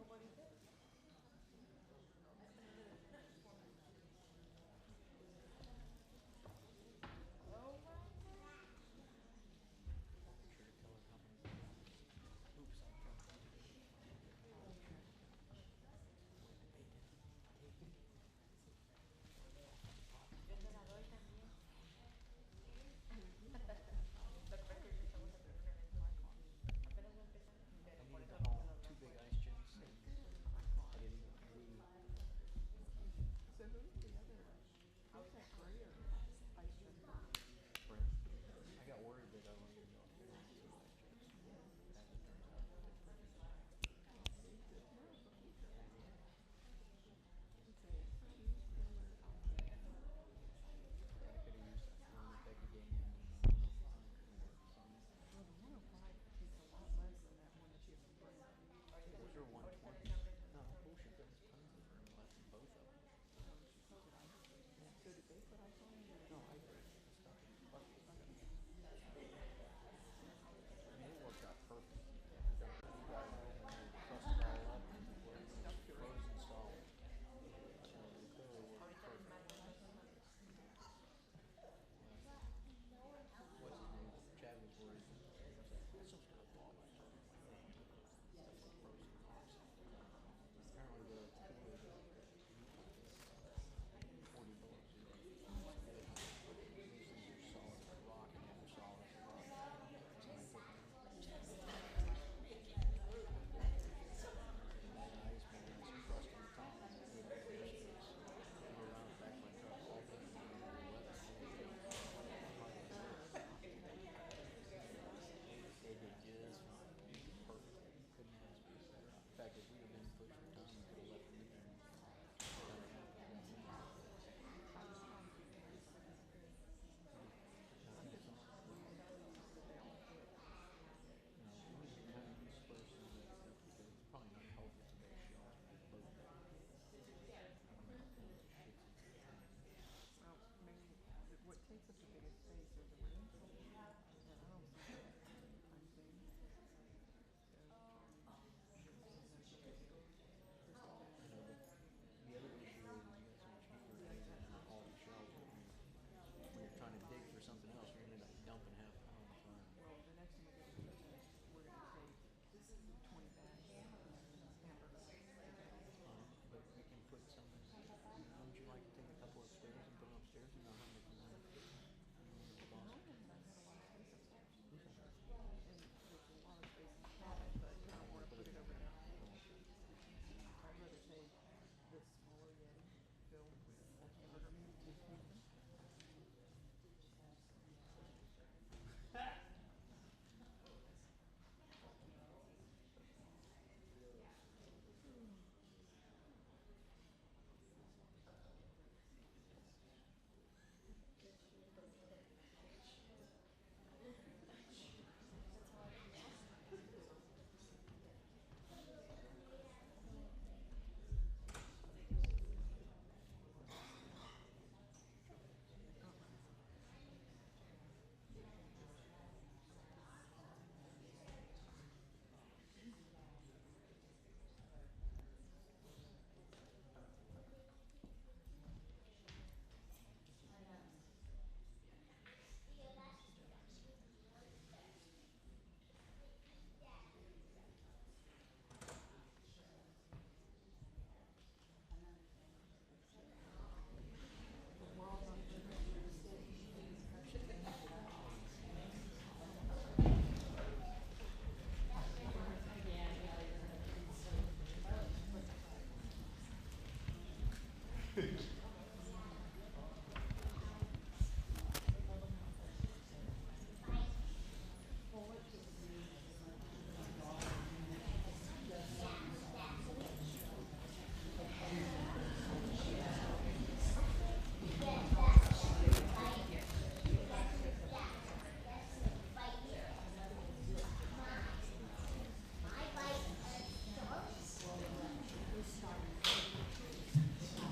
¿Cómo dice? A ver, ¿qué me ¿Cómo dice?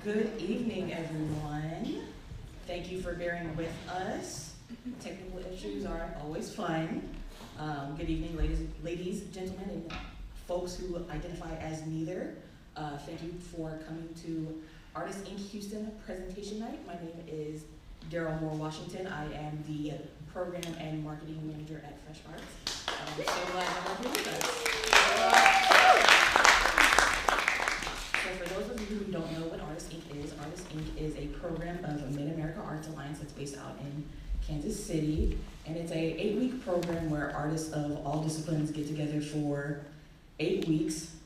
Good evening, everyone. Thank you for bearing with us. Technical issues are always fun. Good evening, ladies, gentlemen, and folks who identify as neither. Thank you for coming to Artists Inc. Houston presentation night. My name is Daryl Moore Washington. I am the Program and Marketing Manager at Fresh Arts. I'm so glad to have you with us. So for those of you who don't know what Artists Inc. is, Artists Inc. is a program of Mid-America Arts Alliance that's based out in Kansas City. And it's a 8-week program where artists of all disciplines get together for 8 weeks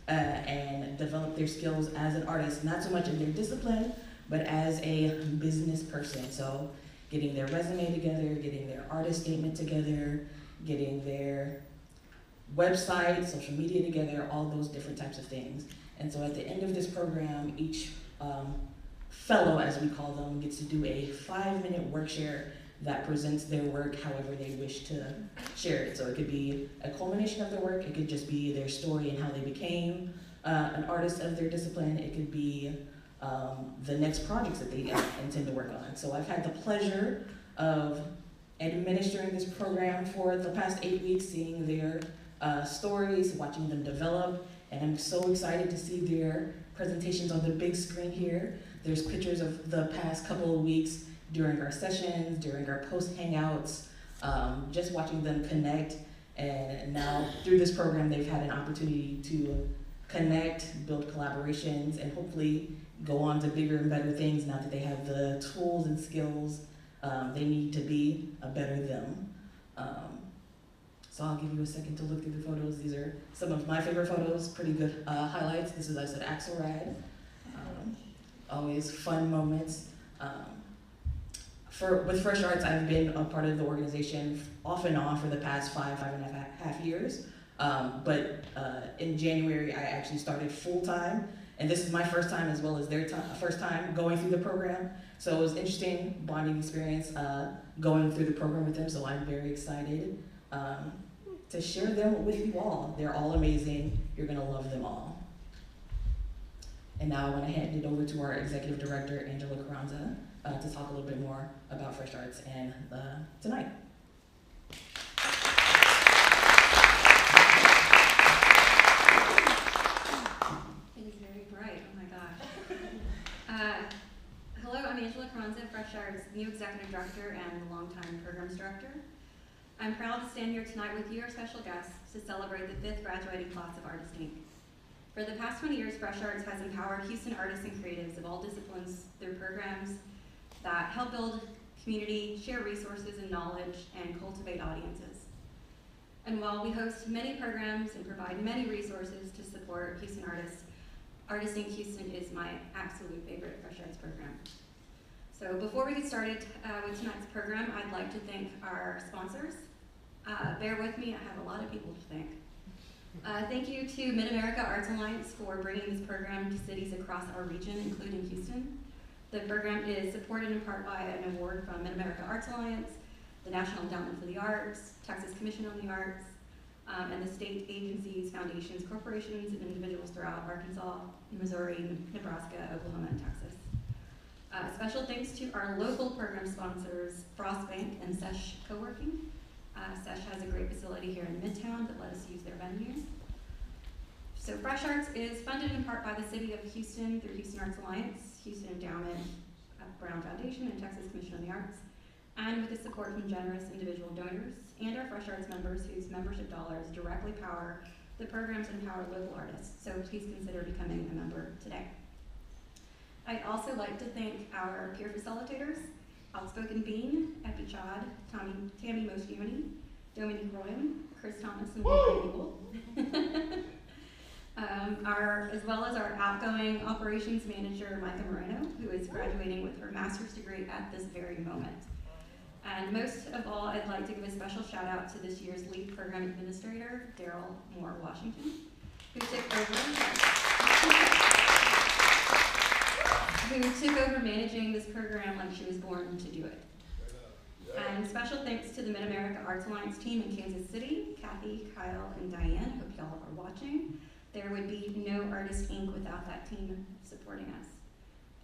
and develop their skills as an artist, not so much in their discipline, but as a business person. So getting their resume together, getting their artist statement together, getting their website, social media together, all those different types of things. And so at the end of this program, each fellow, as we call them, gets to do a 5-minute work share that presents their work however they wish to share it. So it could be a culmination of their work, it could just be their story and how they became an artist of their discipline, it could be the next projects that they intend to work on. So I've had the pleasure of administering this program for the past 8 weeks, seeing their stories, watching them develop, and I'm so excited to see their presentations on the big screen here. There's pictures of the past couple of weeks during our sessions, during our post-hangouts, just watching them connect. And now through this program, they've had an opportunity to connect, build collaborations, and hopefully go on to bigger and better things now that they have the tools and skills they need to be a better them. So I'll give you a second to look through the photos. These are some of my favorite photos, pretty good highlights. This is us at Axelrad. Always fun moments. With Fresh Arts, I've been a part of the organization off and on for the past 5.5 years. But in January, I actually started full-time. And this is my first time as well as their first time going through the program. So it was interesting bonding experience going through the program with them. So I'm very excited to share them with you all. They're all amazing. You're gonna love them all. And now I wanna hand it over to our Executive Director, Angela Carranza, to talk a little bit more about Fresh Arts and tonight. It is very bright, oh my gosh. Hello, I'm Angela Carranza, Fresh Arts' new Executive Director and longtime Programs Director. I'm proud to stand here tonight with you, our special guests, to celebrate the 5th graduating class of Artists Inc. For the past 20 years, Fresh Arts has empowered Houston artists and creatives of all disciplines through programs that help build community, share resources and knowledge, and cultivate audiences. And while we host many programs and provide many resources to support Houston artists, Artists Inc. Houston is my absolute favorite Fresh Arts program. So before we get started with tonight's program, I'd like to thank our sponsors. Bear with me, I have a lot of people to thank. Thank you to Mid-America Arts Alliance for bringing this program to cities across our region, including Houston. The program is supported in part by an award from Mid-America Arts Alliance, the National Endowment for the Arts, Texas Commission on the Arts, and the state agencies, foundations, corporations, and individuals throughout Arkansas, Missouri, Nebraska, Oklahoma, and Texas. Special thanks to our local program sponsors, Frost Bank and Sesh Co-working. Sesh has a great facility here in Midtown that let us use their venue. So Fresh Arts is funded in part by the City of Houston through Houston Arts Alliance, Houston Endowment, Brown Foundation, and Texas Commission on the Arts, and with the support from generous individual donors and our Fresh Arts members whose membership dollars directly power the programs and empower local artists. So please consider becoming a member today. I'd also like to thank our peer facilitators, Outspoken Bean, Epi Chad, Tammy Moschioni, Dominique Royan, Chris Thomas, and William Eagle. As well as our outgoing operations manager, Micah Moreno, who is graduating with her master's degree at this very moment. And most of all, I'd like to give a special shout out to this year's lead program administrator, Daryl Moore Washington, who took over managing this program like she was born to do it. And special thanks to the Mid-America Arts Alliance team in Kansas City, Kathy, Kyle, and Diane. Hope y'all are watching. There would be no Artists Inc. without that team supporting us.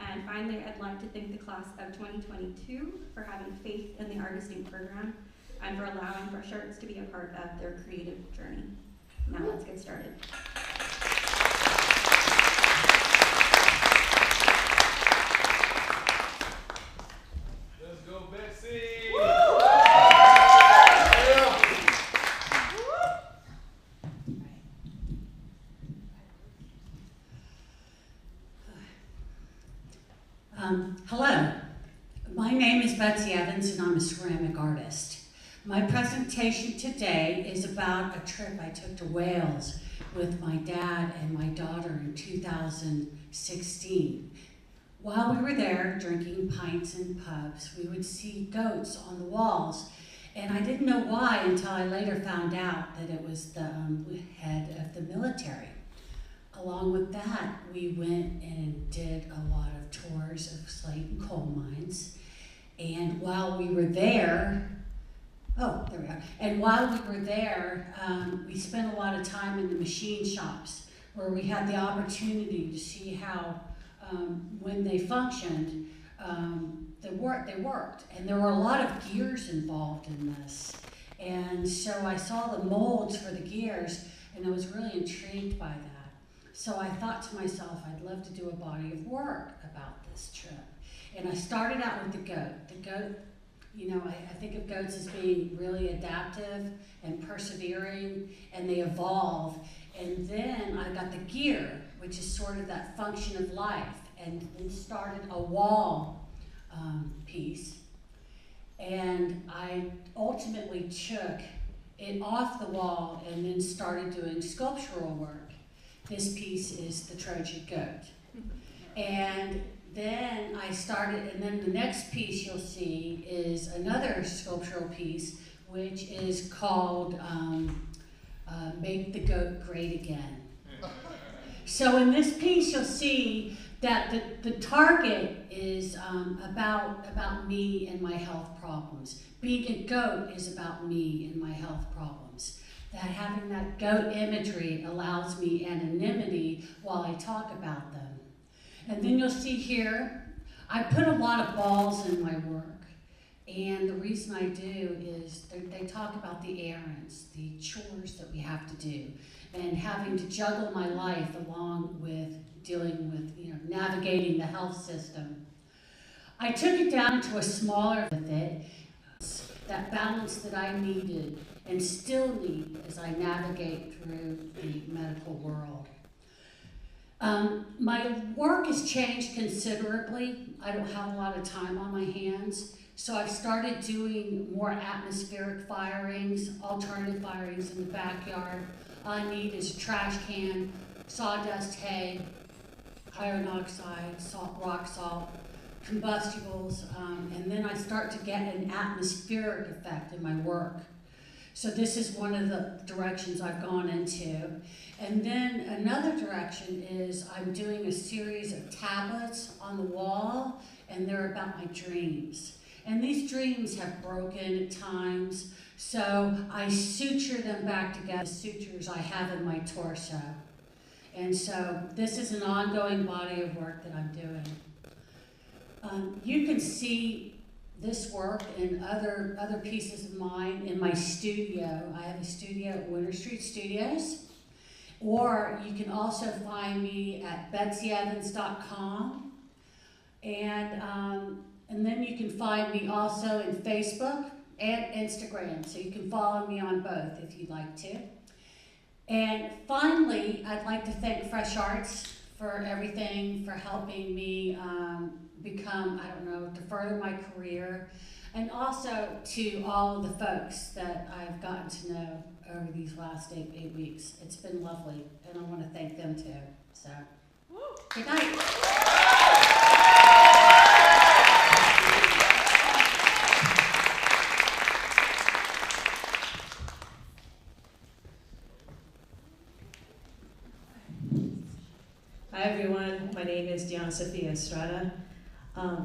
And finally, I'd like to thank the class of 2022 for having faith in the Artist Inc. program and for allowing Fresh Arts to be a part of their creative journey. Now let's get started. Let's go, Betsy! Hello, my name is Betsy Evans and I'm a ceramic artist. My presentation today is about a trip I took to Wales with my dad and my daughter in 2016. While we were there drinking pints in pubs, we would see goats on the walls, and I didn't know why until I later found out that it was the head of the military. Along with that, we went and did a lot of tours of slate and coal mines. And while we were there, we spent a lot of time in the machine shops where we had the opportunity to see how, when they functioned, they worked. And there were a lot of gears involved in this. And so I saw the molds for the gears, and I was really intrigued by that. So I thought to myself, I'd love to do a body of work about this trip. And I started out with the goat. The goat, you know, I think of goats as being really adaptive and persevering, and they evolve. And then I got the gear, which is sort of that function of life, and then started a wall piece. And I ultimately took it off the wall and then started doing sculptural work. This piece is the Trojan goat. And then the next piece you'll see is another sculptural piece, which is called Make the Goat Great Again. So in this piece you'll see that the target is about me and my health problems. Being a goat is about me and my health problems. That having that goat imagery allows me anonymity while I talk about them. And then you'll see here, I put a lot of balls in my work. And the reason I do is they talk about the errands, the chores that we have to do, and having to juggle my life along with dealing with, navigating the health system. I took it down into a smaller with it, that balance that I needed and still need as I navigate through the medical world. My work has changed considerably. I don't have a lot of time on my hands, so I've started doing more atmospheric firings, alternative firings in the backyard. All I need is a trash can, sawdust hay, iron oxide, rock salt, combustibles, and then I start to get an atmospheric effect in my work. So this is one of the directions I've gone into. And then another direction is I'm doing a series of tablets on the wall, and they're about my dreams. And these dreams have broken at times, so I suture them back together, the sutures I have in my torso. And so this is an ongoing body of work that I'm doing. You can see this work and other pieces of mine in my studio. I have a studio at Winter Street Studios. Or you can also find me at betsyevans.com. And then you can find me also in Facebook and Instagram. So you can follow me on both if you'd like to. And finally, I'd like to thank Fresh Arts for everything, for helping me become, to further my career, and also to all of the folks that I've gotten to know over these last eight weeks. It's been lovely, and I want to thank them too. So, good night. Hi everyone, my name is Diana Sophia Estrada.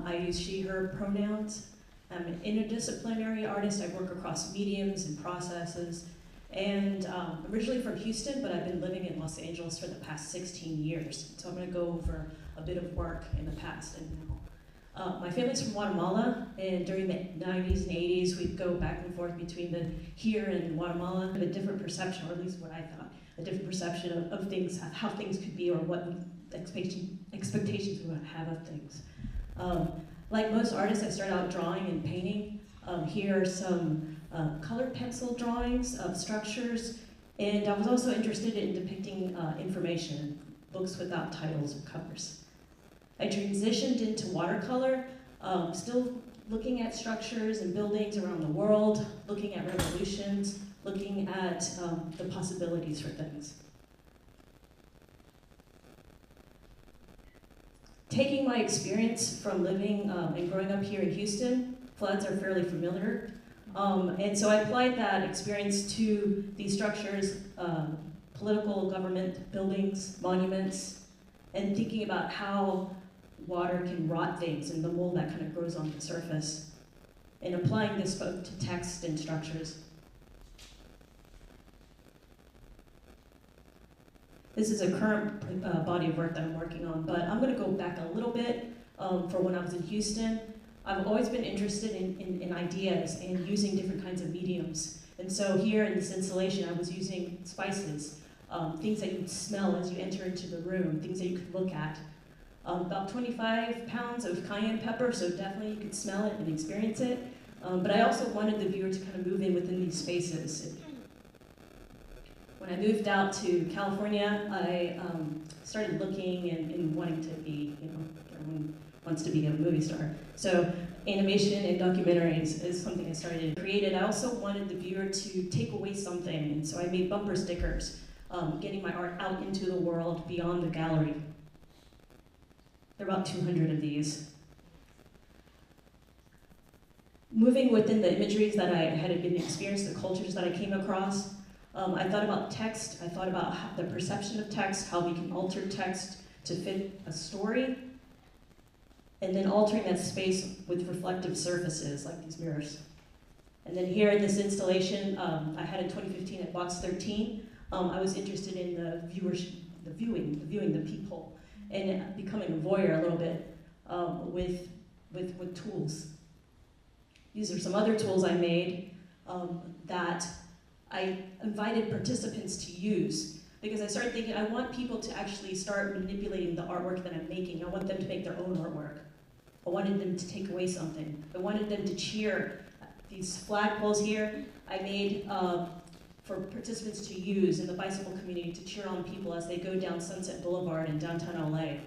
I use she, her pronouns. I'm an interdisciplinary artist. I work across mediums and processes, And I'm originally from Houston, but I've been living in Los Angeles for the past 16 years. So I'm going to go over a bit of work in the past and now. My family's from Guatemala, and during the 90s and 80s, we'd go back and forth between the here and Guatemala. A different perception, or at least what I thought, a different perception of things, how things could be, or what expectations we would have of things. Like most artists, I started out drawing and painting. Here are some colored pencil drawings of structures, and I was also interested in depicting information, books without titles or covers. I transitioned into watercolor, still looking at structures and buildings around the world, looking at revolutions, looking at the possibilities for things. Taking my experience from living and growing up here in Houston, floods are fairly familiar. And so I applied that experience to these structures, political government buildings, monuments, and thinking about how water can rot things and the mold that kind of grows on the surface, and applying this both to text and structures. This is a current body of work that I'm working on, but I'm going to go back a little bit for when I was in Houston. I've always been interested in ideas and using different kinds of mediums. And so here in this installation, I was using spices, things that you would smell as you enter into the room, things that you could look at. About 25 pounds of cayenne pepper, so definitely you could smell it and experience it. But I also wanted the viewer to kind of move in within these spaces. When I moved out to California, I started looking and wanting to be, everyone wants to be a movie star. So animation and documentaries is something I started to create. I also wanted the viewer to take away something, and so I made bumper stickers, getting my art out into the world beyond the gallery. There are about 200 of these. Moving within the imageries that I had been experienced, the cultures that I came across, I thought about text. I thought about the perception of text, how we can alter text to fit a story, and then altering that space with reflective surfaces like these mirrors. And then here in this installation, I had in 2015 at Box 13, I was interested in the viewing, the peephole, and becoming a voyeur a little bit with tools. These are some other tools I made that I invited participants to use, because I started thinking I want people to actually start manipulating the artwork that I'm making. I want them to make their own artwork. I wanted them to take away something. I wanted them to cheer. These flagpoles here I made for participants to use in the bicycle community to cheer on people as they go down Sunset Boulevard in downtown LA.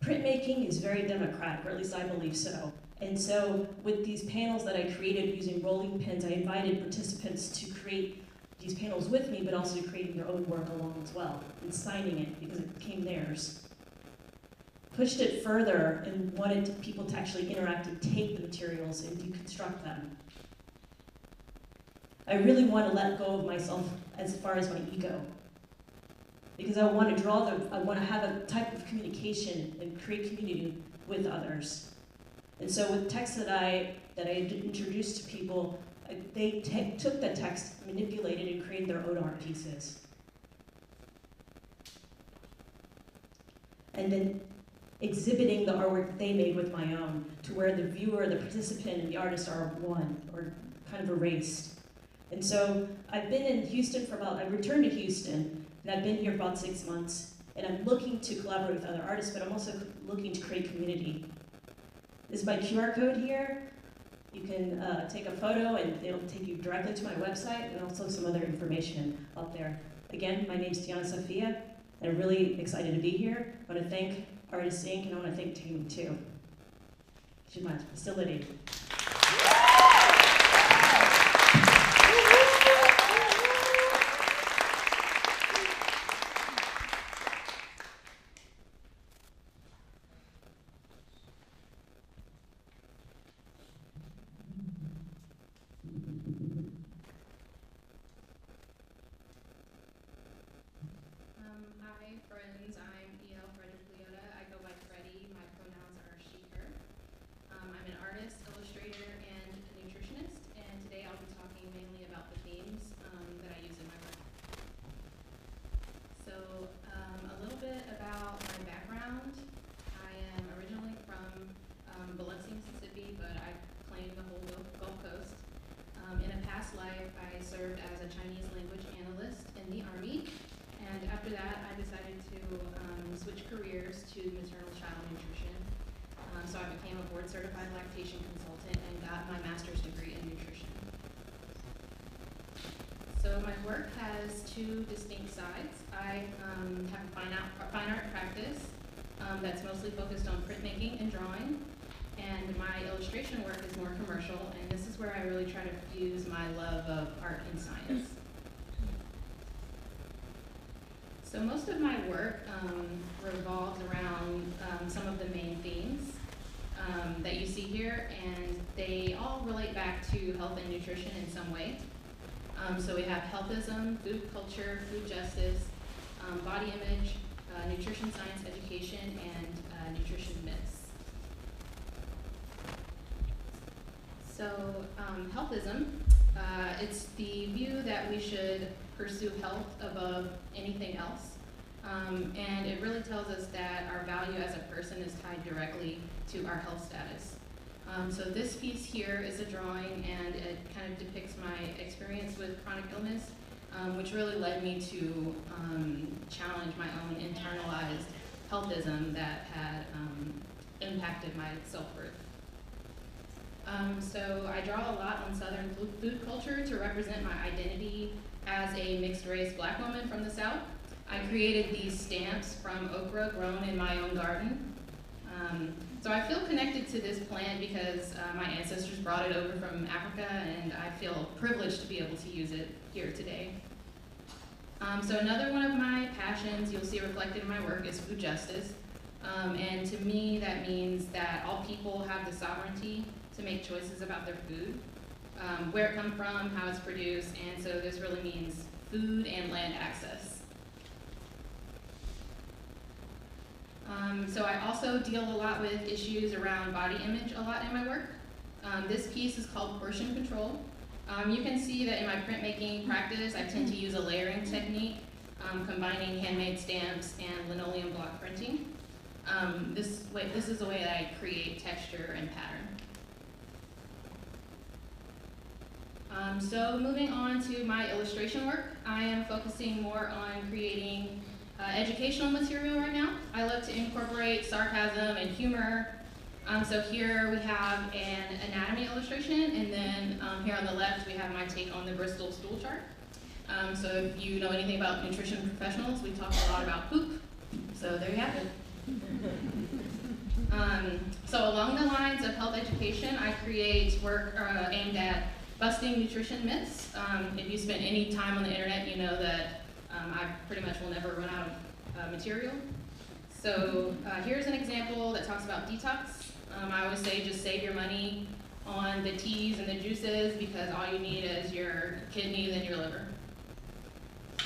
Printmaking is very democratic, or at least I believe so. And so with these panels that I created using rolling pins, I invited participants to create these panels with me, but also creating their own work along as well, and signing it because it became theirs. Pushed it further and wanted people to actually interact and take the materials and deconstruct them. I really want to let go of myself as far as my ego, because I want to I want to have a type of communication and create community with others. And so with text that I introduced to people, they took the text, manipulated, and created their own art pieces. And then exhibiting the artwork that they made with my own, to where the viewer, the participant, and the artist are one, or kind of erased. And so I've been in Houston I returned to Houston, and I've been here for about 6 months, and I'm looking to collaborate with other artists, but I'm also looking to create community. This is my QR code here. You can take a photo, and it'll take you directly to my website, and also some other information out there. Again, my name's Diana Sofia, and I'm really excited to be here. I want to thank Artists Inc., and I want to thank Tammy too. She's my facility. Hi friends, I'm E.L. Frederick Leota. I go by Freddie. My pronouns are she, her. I'm an artist, illustrator, life, I served as a Chinese language analyst in the Army, and after that, I decided to switch careers to maternal child nutrition. So I became a board-certified lactation consultant and got my master's degree in nutrition. So my work has two distinct sides. I have a fine art practice that's mostly focused on printmaking and drawing, and my illustration work is more commercial, and this is where I really try to fuse my love of art and science. So most of my work revolves around some of the main themes that you see here, and they all relate back to health and nutrition in some way. So we have healthism, food culture, food justice, body image, nutrition science education, and nutrition myths. So healthism, it's the view that we should pursue health above anything else. And it really tells us that our value as a person is tied directly to our health status. So this piece here is a drawing, and it kind of depicts my experience with chronic illness, which really led me to challenge my own internalized healthism that had impacted my self-worth. So I draw a lot on Southern food culture to represent my identity as a mixed-race Black woman from the South. I created these stamps from okra grown in my own garden. So I feel connected to this plant because my ancestors brought it over from Africa, and I feel privileged to be able to use it here today. So another one of my passions you'll see reflected in my work is food justice. And to me, that means that all people have the sovereignty to make choices about their food, where it comes from, how it's produced, and so this really means food and land access. So I also deal a lot with issues around body image a lot in my work. This piece is called portion control. You can see that in my printmaking practice, I tend to use a layering technique, combining handmade stamps and linoleum block printing. This is the way that I create texture and pattern. So moving on to my illustration work, I am focusing more on creating educational material right now. I love to incorporate sarcasm and humor. So here we have an anatomy illustration, and then here on the left we have my take on the Bristol stool chart. So if you know anything about nutrition professionals, we talk a lot about poop. So there you have it. So along the lines of health education, I create work aimed at busting nutrition myths. If you spend any time on the internet, you know that I pretty much will never run out of material. So here's an example that talks about detox. I always say just save your money on the teas and the juices because all you need is your kidneys and your liver.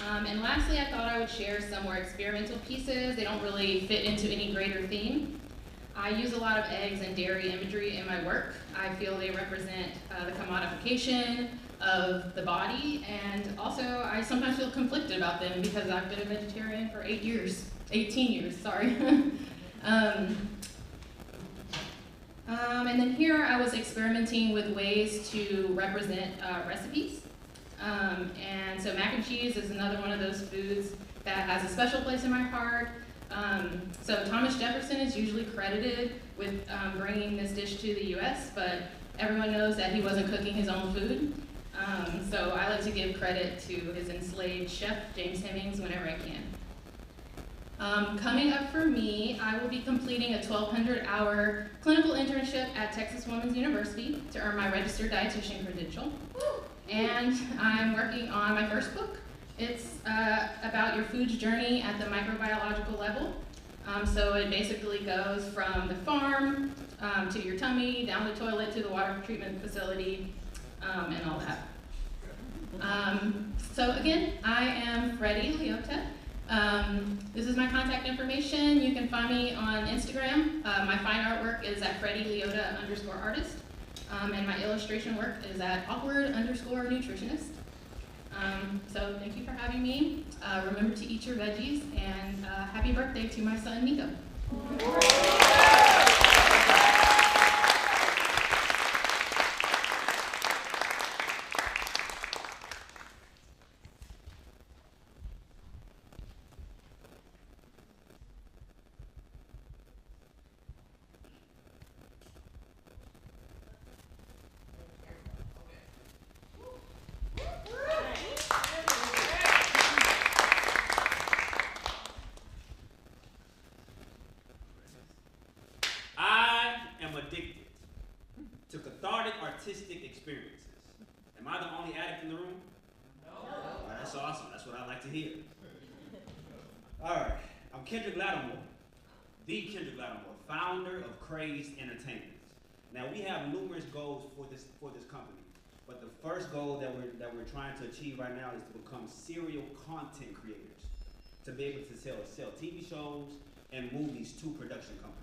And lastly, I thought I would share some more experimental pieces. They don't really fit into any greater theme. I use a lot of eggs and dairy imagery in my work. I feel they represent the commodification of the body, and also I sometimes feel conflicted about them because I've been a vegetarian for 18 years, sorry. And then here I was experimenting with ways to represent recipes. And so mac and cheese is another one of those foods that has a special place in my heart. So Thomas Jefferson is usually credited with bringing this dish to the US, but everyone knows that he wasn't cooking his own food. So I like to give credit to his enslaved chef, James Hemings, whenever I can. Coming up for me, I will be completing a 1,200-hour clinical internship at Texas Women's University to earn my registered dietitian credential. And I'm working on my first book. It's about your food's journey at the microbiological level. So it basically goes from the farm to your tummy, down the toilet to the water treatment facility, and all that. So again, I am Freddie Leota. This is my contact information. You can find me on Instagram. My fine art work is at FreddieLeota_artist. And my illustration work is at awkward_nutritionist. So thank you for having me. Remember to eat your veggies, and happy birthday to my son, Nico. to cathartic artistic experiences. Am I the only addict in the room? No. Oh, that's awesome. That's what I like to hear. All right. I'm Kendrick Lattimore, the Kendrick Lattimore, founder of Crazed Entertainment. Now, we have numerous goals for this company, but the first goal that we're trying to achieve right now is to become serial content creators, to be able to sell TV shows and movies to production companies.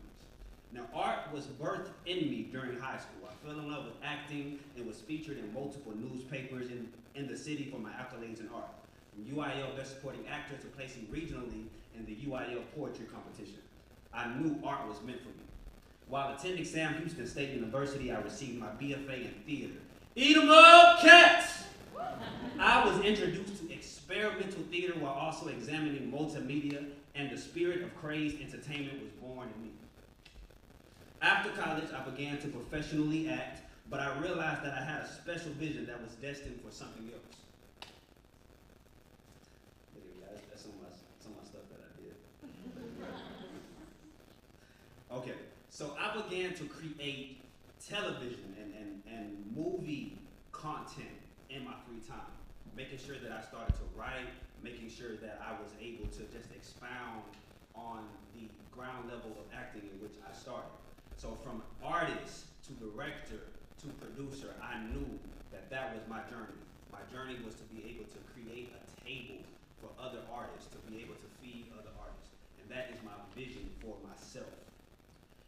Now, art was birthed in me during high school. I fell in love with acting and was featured in multiple newspapers in the city for my accolades in art. From UIL Best Supporting Actor to placing regionally in the UIL Poetry Competition. I knew art was meant for me. While attending Sam Houston State University, I received my BFA in theater. Eat 'em up, cats! I was introduced to experimental theater while also examining multimedia, and the spirit of Crazed Entertainment was born in me. After college, I began to professionally act, but I realized that I had a special vision that was destined for something else. Look at me, guys. That's some of my stuff that I did. Okay, so I began to create television and movie content in my free time, making sure that I started to write, making sure that I was able to just expound on the ground level of acting in which I started. So from artist to director to producer, I knew that was my journey. My journey was to be able to create a table for other artists, to be able to feed other artists. And that is my vision for myself.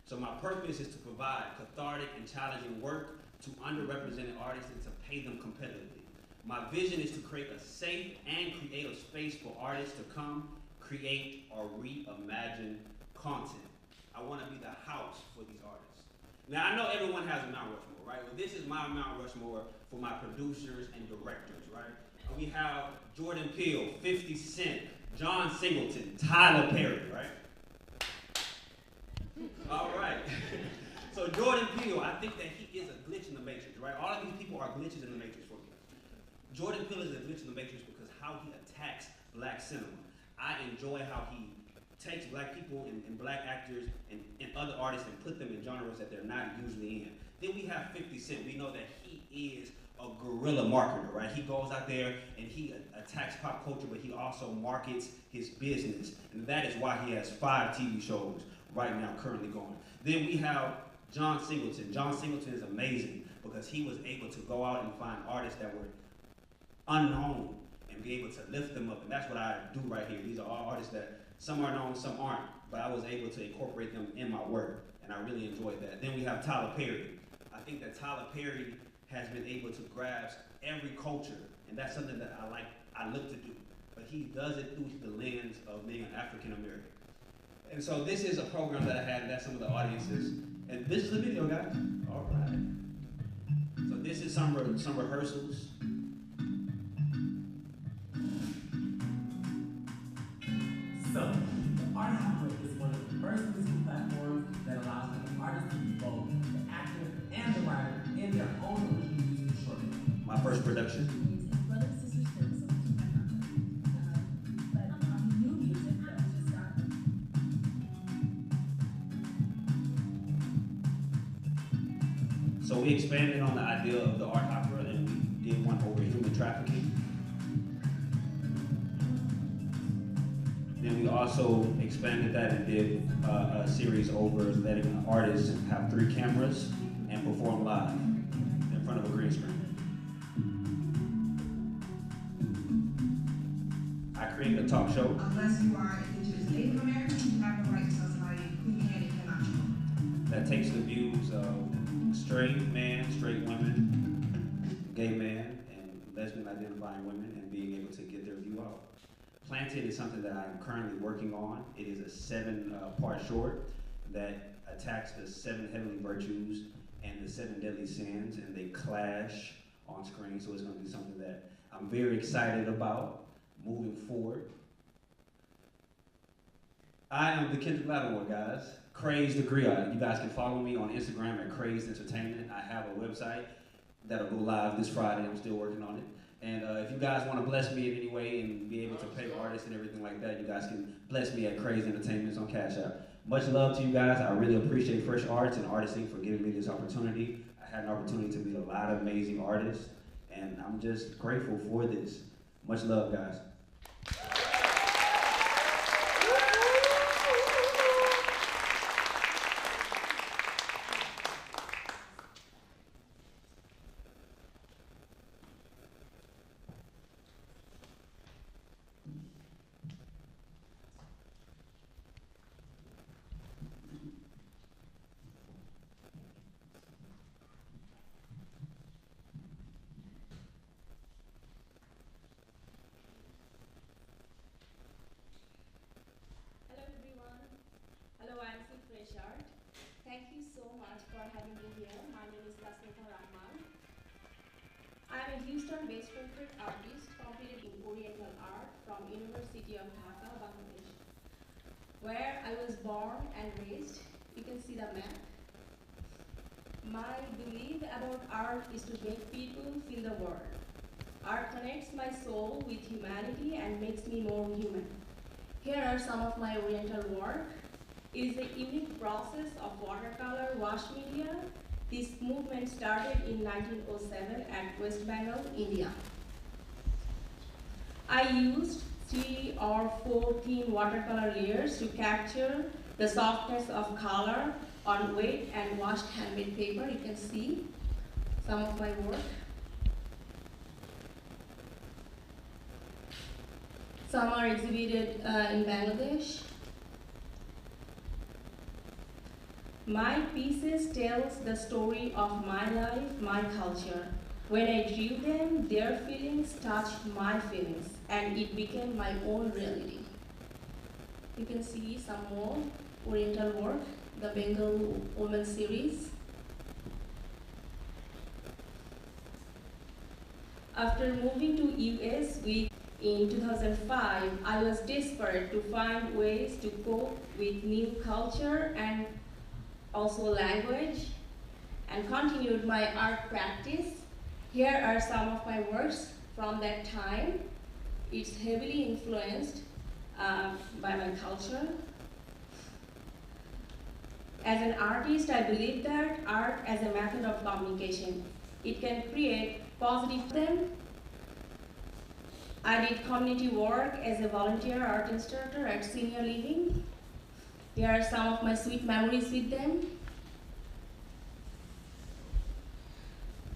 So my purpose is to provide cathartic and challenging work to underrepresented artists and to pay them competitively. My vision is to create a safe and creative space for artists to come, create, or reimagine content. I want to be the house for these artists. Now, I know everyone has a Mount Rushmore, right? Well, this is my Mount Rushmore for my producers and directors, right? We have Jordan Peele, 50 Cent, John Singleton, Tyler Perry, right? All right. So Jordan Peele, I think that he is a glitch in the matrix, right? All of these people are glitches in the matrix for me. Jordan Peele is a glitch in the matrix because how he attacks black cinema. I enjoy how he takes black people and black actors and other artists and put them in genres that they're not usually in. Then we have 50 Cent. We know that he is a guerrilla marketer, right? He goes out there and he attacks pop culture, but he also markets his business. And that is why he has 5 TV shows right now currently going. Then we have John Singleton. John Singleton is amazing because he was able to go out and find artists that were unknown and be able to lift them up. And that's what I do right here. These are all artists that some are known, some aren't, but I was able to incorporate them in my work, and I really enjoyed that. Then we have Tyler Perry. I think that Tyler Perry has been able to grasp every culture, and that's something that I look to do. But he does it through the lens of being an African American. And so this is a program that I had, and that's some of the audiences. And this is the video, guys. All right. So this is some rehearsals. So, the Art Hopper is one of the first music platforms that allows the artist to be both the actor and the writer in their own original music short. My first production. So we expanded on the idea of the art opera, and we did one over human trafficking. Then we also expanded that and did a series over letting artists have 3 cameras and perform live in front of a green screen. I created a talk show. Unless you are indigenous Native American, you have the right to tell somebody who can and cannot show. That takes the views of straight men, straight women, gay men, and lesbian identifying women, and being able to get their view out. Planted is something that I'm currently working on. It is a 7-part short that attacks the 7 heavenly virtues and the 7 deadly sins, and they clash on screen, so it's going to be something that I'm very excited about moving forward. I am the Kendrick Lattimore, guys. Crazed the Griot. You guys can follow me on Instagram at Crazed Entertainment. I have a website that'll go live this Friday. I'm still working on it. And if you guys want to bless me in any way and be able to pay artists and everything like that, you guys can bless me at Crazed Entertainment on Cash App. Much love to you guys. I really appreciate Fresh Arts and Artist Inc. for giving me this opportunity. I had an opportunity to meet a lot of amazing artists, and I'm just grateful for this. Much love, guys. Hello everyone. Hello, I am Sue Freshard. Thank you so much for having me here. My name is Tasnita Rahman. I am a Houston-based portrait artist completed in Oriental art from University of Dhaka, Bangladesh, where I was born and raised. You can see the map. My belief about art is to make people feel the world. Art connects my soul with humanity and makes me more human. Here are some of my Oriental work. It is a unique process of watercolor wash media. This movement started in 1907 at West Bengal, India. I used 3 or 4 thin watercolor layers to capture the softness of color on wet and washed handmade paper. You can see some of my work. Some are exhibited in Bangladesh. My pieces tells the story of my life, my culture. When I drew them, their feelings touched my feelings, and it became my own reality. You can see some more Oriental work, the Bengal Women series. After moving to US in 2005, I was desperate to find ways to cope with new culture and also language, and continued my art practice. Here are some of my works from that time. It's heavily influenced by my culture. As an artist, I believe that art as a method of communication. It can create positive them. I did community work as a volunteer art instructor at Senior Living. Here are some of my sweet memories with them.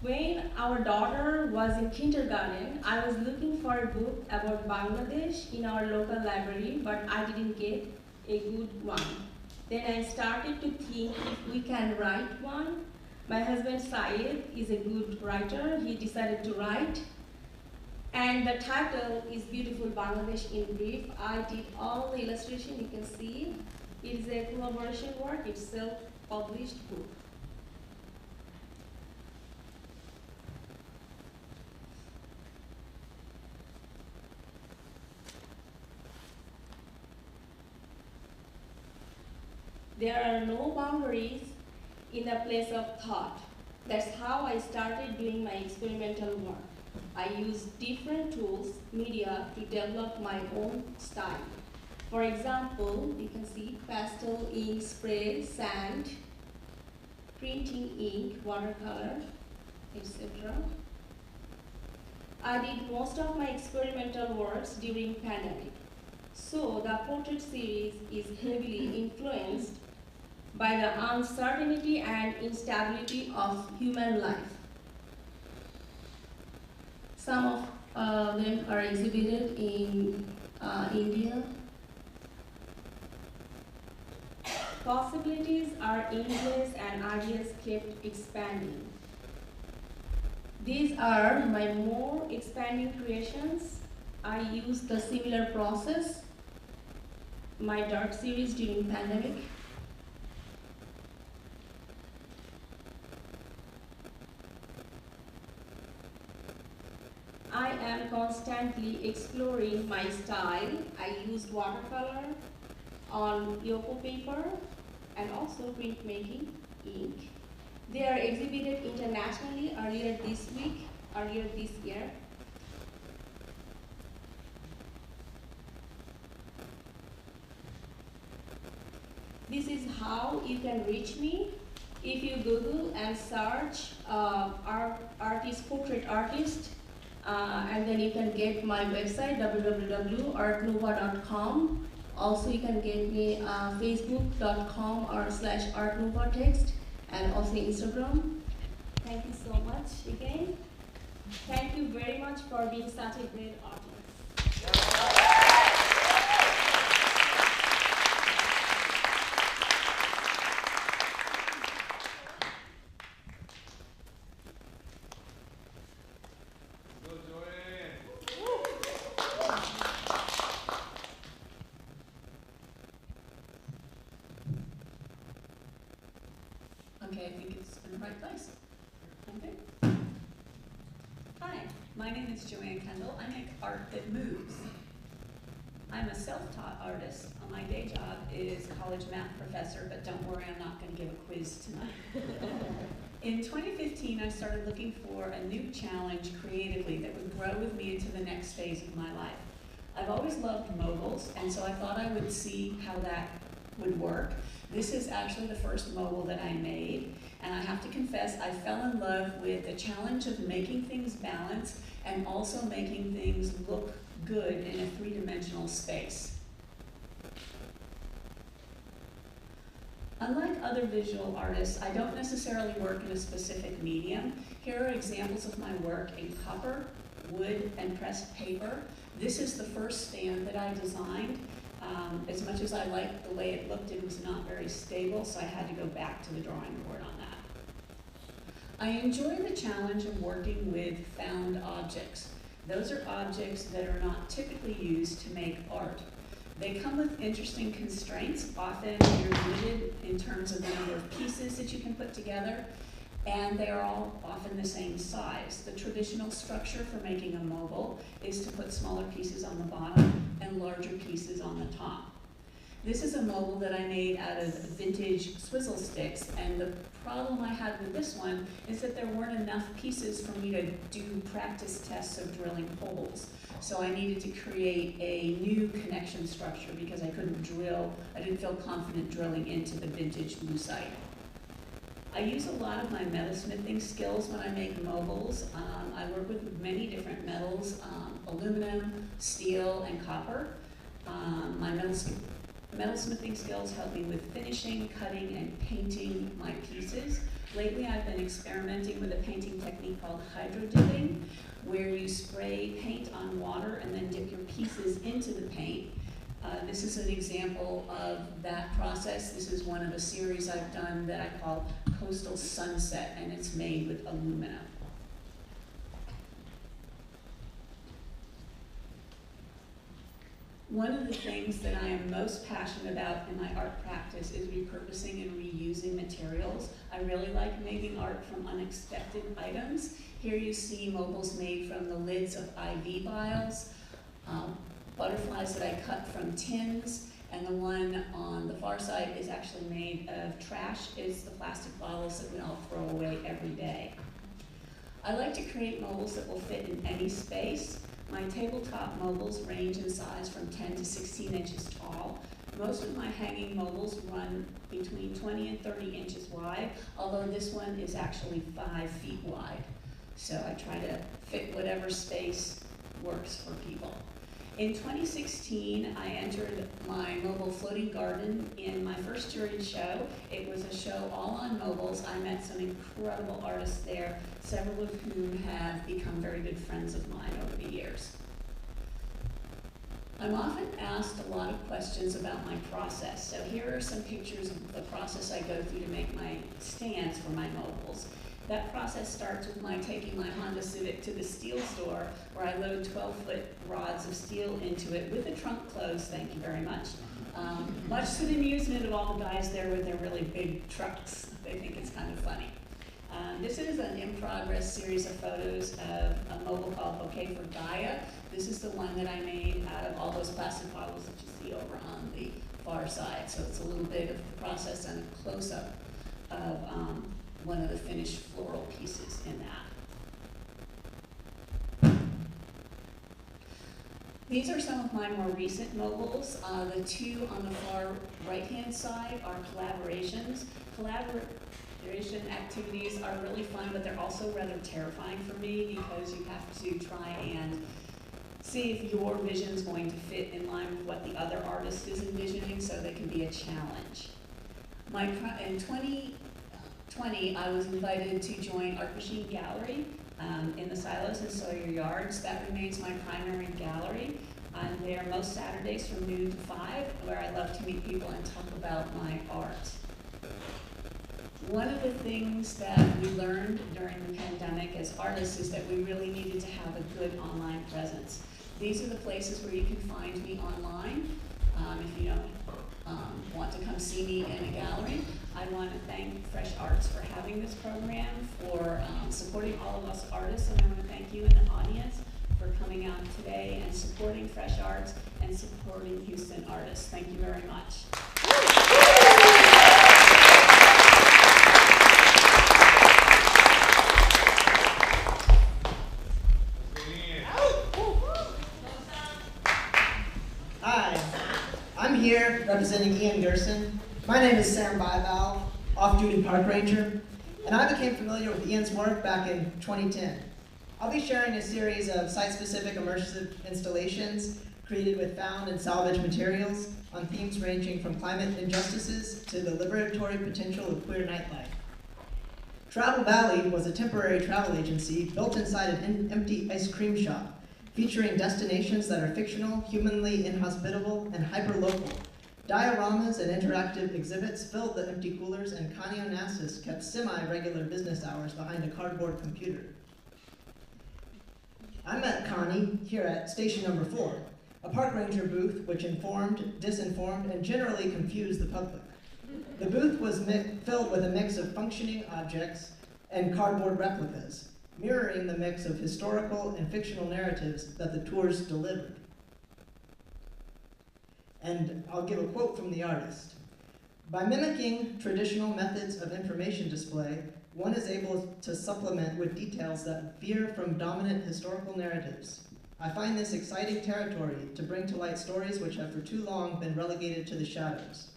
When our daughter was in kindergarten, I was looking for a book about Bangladesh in our local library, but I didn't get a good one. Then I started to think if we can write one. My husband Syed is a good writer. He decided to write. And the title is Beautiful Bangladesh in Brief. I did all the illustration, you can see. It is a collaboration work, it's a self-published book. There are no boundaries in the place of thought. That's how I started doing my experimental work. I use different tools, media, to develop my own style. For example, you can see pastel ink, spray, sand, printing ink, watercolor, etc. I did most of my experimental works during pandemic. So the portrait series is heavily influenced by the uncertainty and instability of human life. Some of them are exhibited in India. Possibilities are endless and ideas kept expanding. These are my more expanding creations. I used the similar process, my dark series during pandemic. I am constantly exploring my style. I used watercolor on Yoko paper and also printmaking ink. They are exhibited internationally earlier this year. This is how you can reach me. If you Google and search portrait artist, and then you can get my website www.artnova.com. Also, you can get me facebook.com/artnovatext, and also Instagram. Thank you so much again. Thank you very much for being such a great audience. Go, Joanne. Okay, I think it's in the right place. Okay. Hi, my name is Joanne Kendall. I make art that moves. I'm a self-taught artist. My day job is college math professor, but don't worry, I'm not going to give a quiz tonight. In 2015, I started looking for a new challenge creatively that would grow with me into the next phase of my life. I've always loved mobiles, and so I thought I would see how that would work. This is actually the first mobile that I made, and I have to confess, I fell in love with the challenge of making things balance and also making things look good in a three-dimensional space. Unlike other visual artists, I don't necessarily work in a specific medium. Here are examples of my work in copper, wood, and pressed paper. This is the first stand that I designed. As much as I liked the way it looked, it was not very stable, so I had to go back to the drawing board on that. I enjoy the challenge of working with found objects. Those are objects that are not typically used to make art. They come with interesting constraints. Often you're limited in terms of the number of pieces that you can put together, and they are all often the same size. The traditional structure for making a mobile is to put smaller pieces on the bottom and larger pieces on the top. This is a mobile that I made out of vintage swizzle sticks, and the problem I had with this one is that there weren't enough pieces for me to do practice tests of drilling holes. So I needed to create a new connection structure because I couldn't drill, I didn't feel confident drilling into the vintage lucite. I use a lot of my metalsmithing skills when I make mobiles. I work with many different metals, aluminum, steel, and copper. My metalsmithing skills help me with finishing, cutting, and painting my pieces. Lately, I've been experimenting with a painting technique called hydro dipping, where you spray paint on water and then dip your pieces into the paint. This is an example of that process. This is one of a series I've done that I call Coastal Sunset, and it's made with aluminum. One of the things that I am most passionate about in my art practice is repurposing and reusing materials. I really like making art from unexpected items. Here you see mobiles made from the lids of IV vials, butterflies that I cut from tins, and the one on the far side is actually made of trash. It's the plastic bottles that we all throw away every day. I like to create mobiles that will fit in any space. My tabletop mobiles range in size from 10 to 16 inches tall. Most of my hanging mobiles run between 20 and 30 inches wide, although this one is actually 5 feet wide. So I try to fit whatever space works for people. In 2016, I entered my mobile floating garden in my first juried show. It was a show all on mobiles. I met some incredible artists there, several of whom have become very good friends of mine over the years. I'm often asked a lot of questions about my process. So here are some pictures of the process I go through to make my stands for my mobiles. That process starts with my taking my Honda Civic to the steel store, where I load 12-foot rods of steel into it with the trunk closed, thank you very much. Much to the amusement of all the guys there with their really big trucks. They think it's kind of funny. This is an in-progress series of photos of a mobile called OK for Gaia. This is the one that I made out of all those plastic bottles that you see over on the far side. So it's a little bit of the process and a close-up of one of the finished floral pieces in that. These are some of my more recent mobiles. The two on the far right-hand side are collaborations. Duration activities are really fun, but they're also rather terrifying for me because you have to try and see if your vision is going to fit in line with what the other artist is envisioning, so they can be a challenge. In 2020, I was invited to join Art Machine Gallery in the Silos and Sawyer Yards. That remains my primary gallery. I'm there most Saturdays from noon to 5, where I love to meet people and talk about my art. One of the things that we learned during the pandemic as artists is that we really needed to have a good online presence. These are the places where you can find me online. If you don't want to come see me in a gallery, I want to thank Fresh Arts for having this program, for supporting all of us artists, and I want to thank you in the audience for coming out today and supporting Fresh Arts and supporting Houston artists. Thank you very much. Hi, I'm here representing Ian Gerson. My name is Sam Bival, off-duty park ranger, and I became familiar with Ian's work back in 2010. I'll be sharing a series of site-specific immersive installations created with found and salvaged materials on themes ranging from climate injustices to the liberatory potential of queer nightlife. Travel Valley was a temporary travel agency built inside an empty ice cream shop, featuring destinations that are fictional, humanly inhospitable, and hyper-local. Dioramas and interactive exhibits filled the empty coolers, and Connie Onassis kept semi-regular business hours behind a cardboard computer. I met Connie here at station number 4, a park ranger booth which informed, disinformed, and generally confused the public. The booth was filled with a mix of functioning objects and cardboard replicas, mirroring the mix of historical and fictional narratives that the tours delivered. And I'll give a quote from the artist. By mimicking traditional methods of information display, one is able to supplement with details that veer from dominant historical narratives. I find this exciting territory to bring to light stories which have for too long been relegated to the shadows.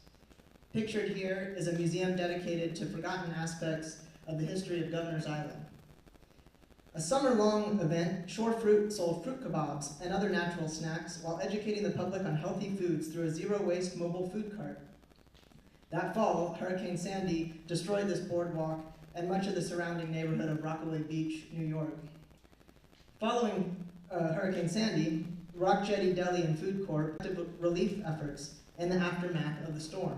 Pictured here is a museum dedicated to forgotten aspects of the history of Governor's Island. A summer-long event, Shore Fruit sold fruit kebabs and other natural snacks while educating the public on healthy foods through a zero-waste mobile food cart. That fall, Hurricane Sandy destroyed this boardwalk and much of the surrounding neighborhood of Rockaway Beach, New York. Following Hurricane Sandy, Rock Jetty Deli and Food Corp did relief efforts in the aftermath of the storm.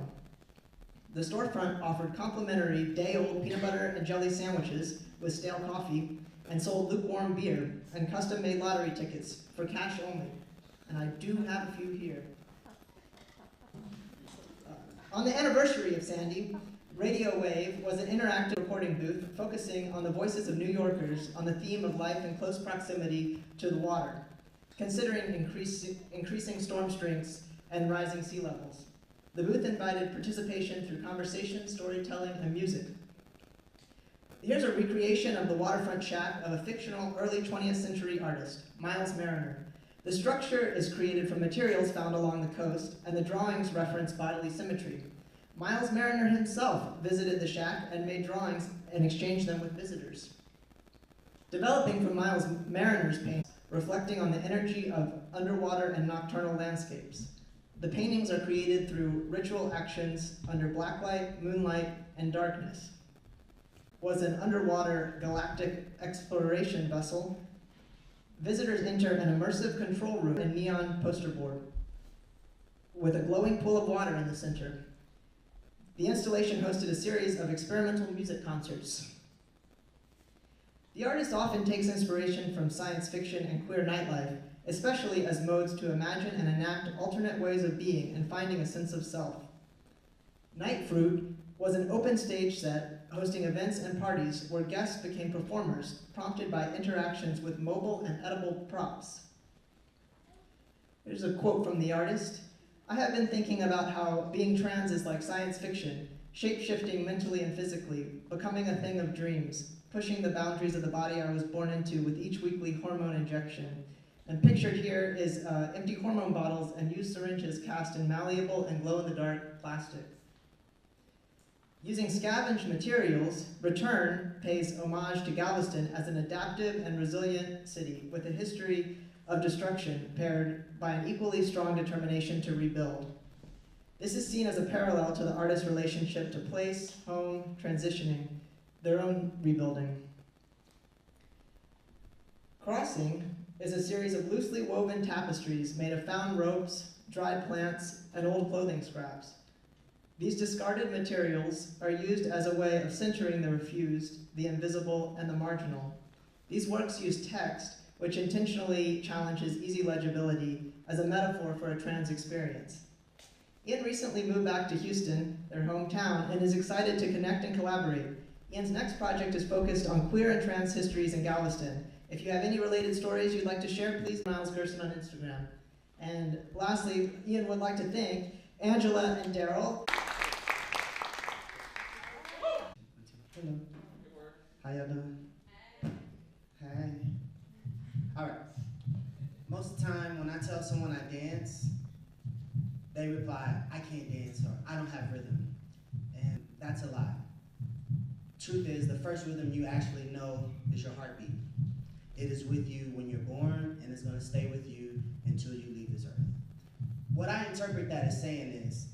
The storefront offered complimentary day-old peanut butter and jelly sandwiches with stale coffee, and sold lukewarm beer and custom-made lottery tickets for cash only. And I do have a few here. On the anniversary of Sandy, Radio Wave was an interactive recording booth focusing on the voices of New Yorkers on the theme of life in close proximity to the water, considering increasing storm strengths and rising sea levels. The booth invited participation through conversation, storytelling, and music. Here's a recreation of the waterfront shack of a fictional early 20th century artist, Miles Mariner. The structure is created from materials found along the coast, and the drawings reference bodily symmetry. Miles Mariner himself visited the shack and made drawings and exchanged them with visitors. Developing from Miles Mariner's paintings, reflecting on the energy of underwater and nocturnal landscapes. The paintings are created through ritual actions under blacklight, moonlight, and darkness. Was an underwater galactic exploration vessel. Visitors enter an immersive control room and neon poster board with a glowing pool of water in the center. The installation hosted a series of experimental music concerts. The artist often takes inspiration from science fiction and queer nightlife, especially as modes to imagine and enact alternate ways of being and finding a sense of self. Night Fruit was an open stage set hosting events and parties where guests became performers, prompted by interactions with mobile and edible props. Here's a quote from the artist. I have been thinking about how being trans is like science fiction, shape-shifting mentally and physically, becoming a thing of dreams, pushing the boundaries of the body I was born into with each weekly hormone injection. And pictured here is empty hormone bottles and used syringes cast in malleable and glow-in-the-dark plastic. Using scavenged materials, Return pays homage to Galveston as an adaptive and resilient city with a history of destruction paired by an equally strong determination to rebuild. This is seen as a parallel to the artist's relationship to place, home, transitioning, their own rebuilding. Crossing is a series of loosely woven tapestries made of found ropes, dried plants, and old clothing scraps. These discarded materials are used as a way of centering the refused, the invisible, and the marginal. These works use text, which intentionally challenges easy legibility as a metaphor for a trans experience. Ian recently moved back to Houston, their hometown, and is excited to connect and collaborate. Ian's next project is focused on queer and trans histories in Galveston. If you have any related stories you'd like to share, please Miles Gerson on Instagram. And lastly, Ian would like to thank Angela and Daryl. Hello. How y'all doing? Hey. All right. Most of the time when I tell someone I dance, they reply, I can't dance, or I don't have rhythm. And that's a lie. Truth is, the first rhythm you actually know is your heartbeat. It is with you when you're born, and it's gonna stay with you until you leave this earth. What I interpret that as saying is,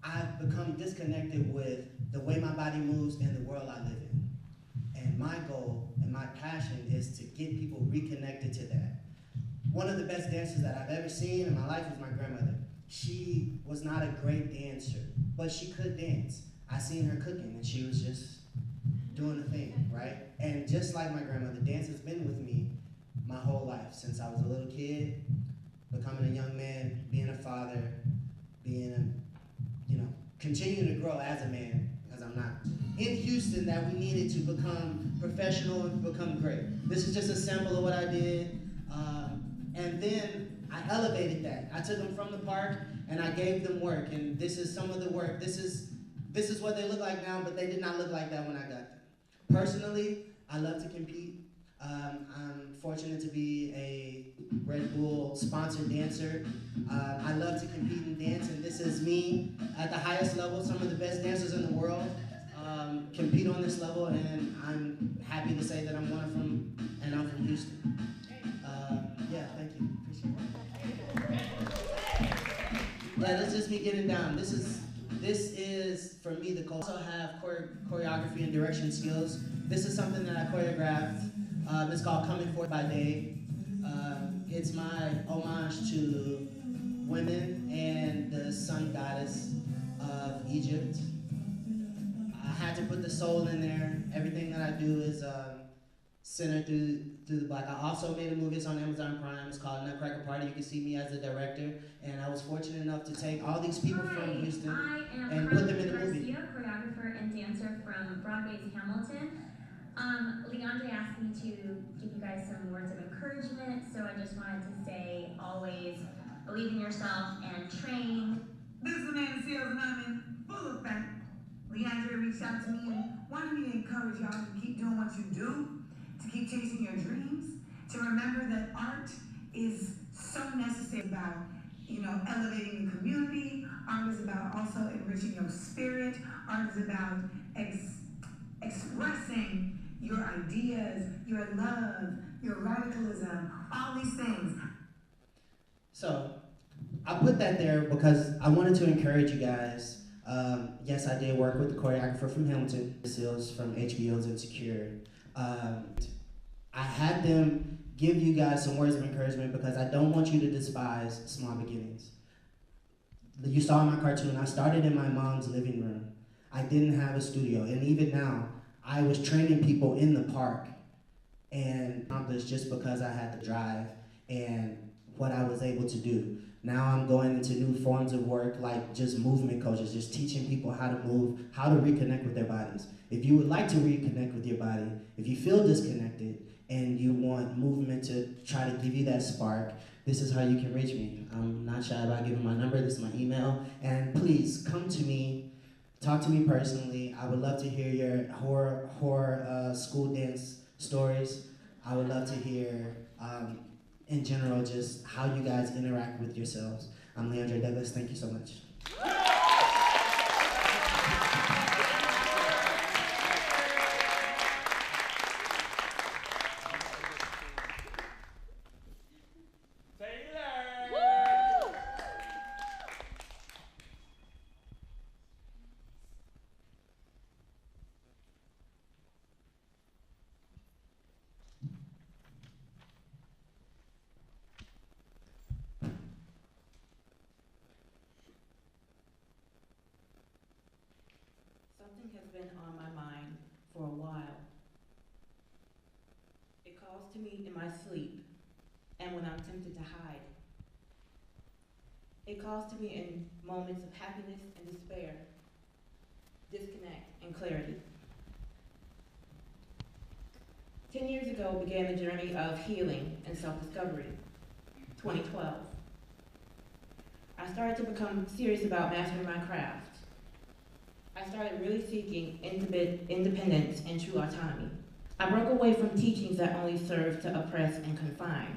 I've become disconnected with the way my body moves and the world I live in. And my goal and my passion is to get people reconnected to that. One of the best dancers that I've ever seen in my life was my grandmother. She was not a great dancer, but she could dance. I seen her cooking and she was just doing the thing, right? And just like my grandmother, dance has been with me my whole life, since I was a little kid, becoming a young man, being a father, being continuing to grow as a man, because I'm not in Houston, that we needed to become professional and become great. This is just a sample of what I did. And then I elevated that. I took them from the park and I gave them work. And this is some of the work. This is what they look like now, but they did not look like that when I got them. Personally, I love to compete. I'm fortunate to be a Red Bull sponsored dancer. I love to compete and dance, and this is me at the highest level. Some of the best dancers in the world compete on this level, and I'm happy to say that I'm from Houston. Yeah, thank you. Appreciate it. Yeah, that's just me getting down. This is for me the goal. I also have choreography and direction skills. This is something that I choreographed. It's called Coming Forth by Day. It's my homage to women and the sun goddess of Egypt. I had to put the soul in there. Everything that I do is centered through the black. I also made a movie. It's on Amazon Prime. It's called Nutcracker Party. You can see me as the director. And I was fortunate enough to take all these people from Houston and put them in the movie. I am choreographer and dancer from Broadway's Hamilton. Leandre asked me to give you guys some words of encouragement, so I just wanted to say, always believe in yourself and train. This is Amanda Seals, and I'm in full effect. Leandre reached out to me and wanted me to encourage y'all to keep doing what you do, to keep chasing your dreams, to remember that art is so necessary about, elevating the community. Art is about also enriching your spirit. Art is about expressing your ideas, your love, your radicalism, all these things. So, I put that there because I wanted to encourage you guys. Yes, I did work with the choreographer from Hamilton, Seals from HBO's Insecure. I had them give you guys some words of encouragement because I don't want you to despise small beginnings. You saw in my cartoon, I started in my mom's living room. I didn't have a studio, and even now, I was training people in the park and accomplished just because I had the drive and what I was able to do. Now I'm going into new forms of work like just movement coaches, just teaching people how to move, how to reconnect with their bodies. If you would like to reconnect with your body, if you feel disconnected and you want movement to try to give you that spark, this is how you can reach me. I'm not shy about giving my number, this is my email, and please come to me. Talk to me personally. I would love to hear your horror school dance stories. I would love to hear, in general, just how you guys interact with yourselves. I'm Leandre Douglas. Thank you so much. Something has been on my mind for a while. It calls to me in my sleep and when I'm tempted to hide. It calls to me in moments of happiness and despair, disconnect and clarity. 10 years ago began the journey of healing and self-discovery, 2012. I started to become serious about mastering my craft. I started really seeking independence and true autonomy. I broke away from teachings that only served to oppress and confine.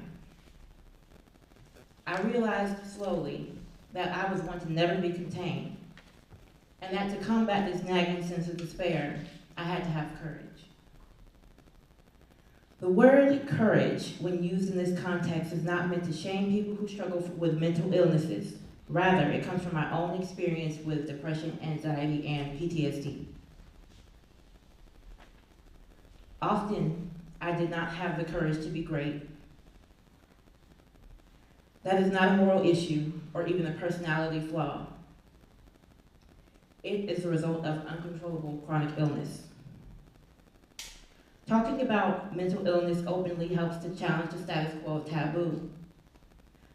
I realized slowly that I was one to never be contained, and that to combat this nagging sense of despair, I had to have courage. The word courage, when used in this context, is not meant to shame people who struggle with mental illnesses. Rather, it comes from my own experience with depression, anxiety, and PTSD. Often, I did not have the courage to be great. That is not a moral issue or even a personality flaw. It is the result of uncontrollable chronic illness. Talking about mental illness openly helps to challenge the status quo of taboo.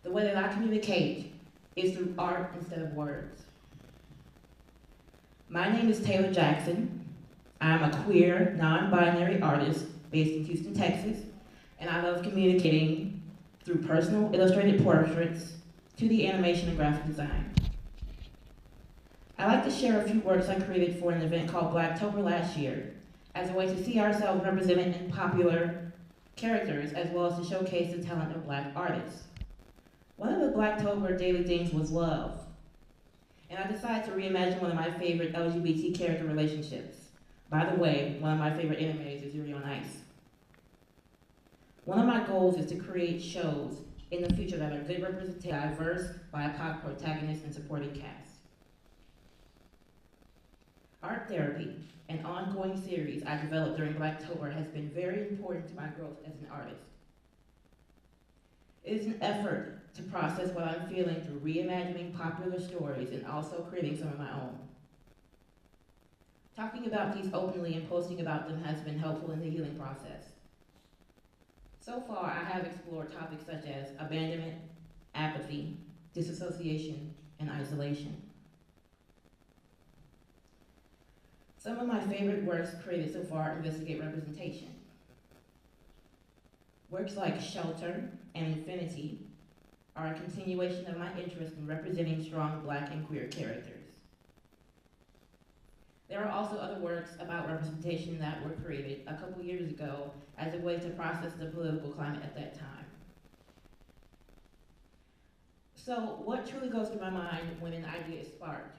The way that I communicate is through art instead of words. My name is Taylor Jackson. I'm a queer, non-binary artist based in Houston, Texas, and I love communicating through personal illustrated portraits to the animation and graphic design. I like to share a few works I created for an event called Blacktober last year as a way to see ourselves represented in popular characters as well as to showcase the talent of Black artists. One of the Blacktober daily themes was love, and I decided to reimagine one of my favorite LGBT character relationships. By the way, one of my favorite animes is Yuri on Ice. One of my goals is to create shows in the future that are good representation, diverse, BIPOC protagonists and supporting cast. Art therapy, an ongoing series I developed during Blacktober, has been very important to my growth as an artist. It is an effort to process what I'm feeling through reimagining popular stories and also creating some of my own. Talking about these openly and posting about them has been helpful in the healing process. So far, I have explored topics such as abandonment, apathy, disassociation, and isolation. Some of my favorite works created so far investigate representation. Works like Shelter and Infinity are a continuation of my interest in representing strong Black and queer characters. There are also other works about representation that were created a couple years ago as a way to process the political climate at that time. So what truly goes through my mind when an idea is sparked?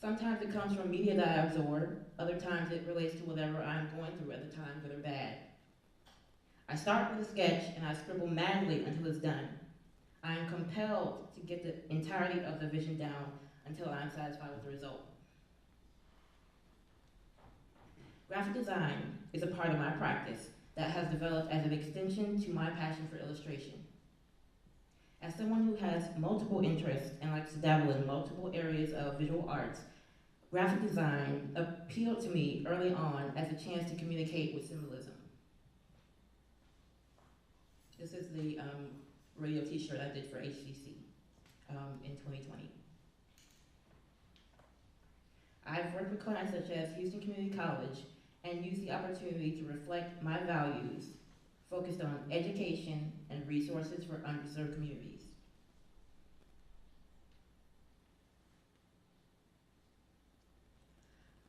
Sometimes it comes from media that I absorb, other times it relates to whatever I'm going through at the time, good or bad. I start with a sketch and I scribble madly until it's done. I am compelled to get the entirety of the vision down until I'm satisfied with the result. Graphic design is a part of my practice that has developed as an extension to my passion for illustration. As someone who has multiple interests and likes to dabble in multiple areas of visual arts, graphic design appealed to me early on as a chance to communicate with symbolism. This is the radio t-shirt I did for HCC in 2020. I've worked with clients such as Houston Community College and used the opportunity to reflect my values focused on education and resources for underserved communities.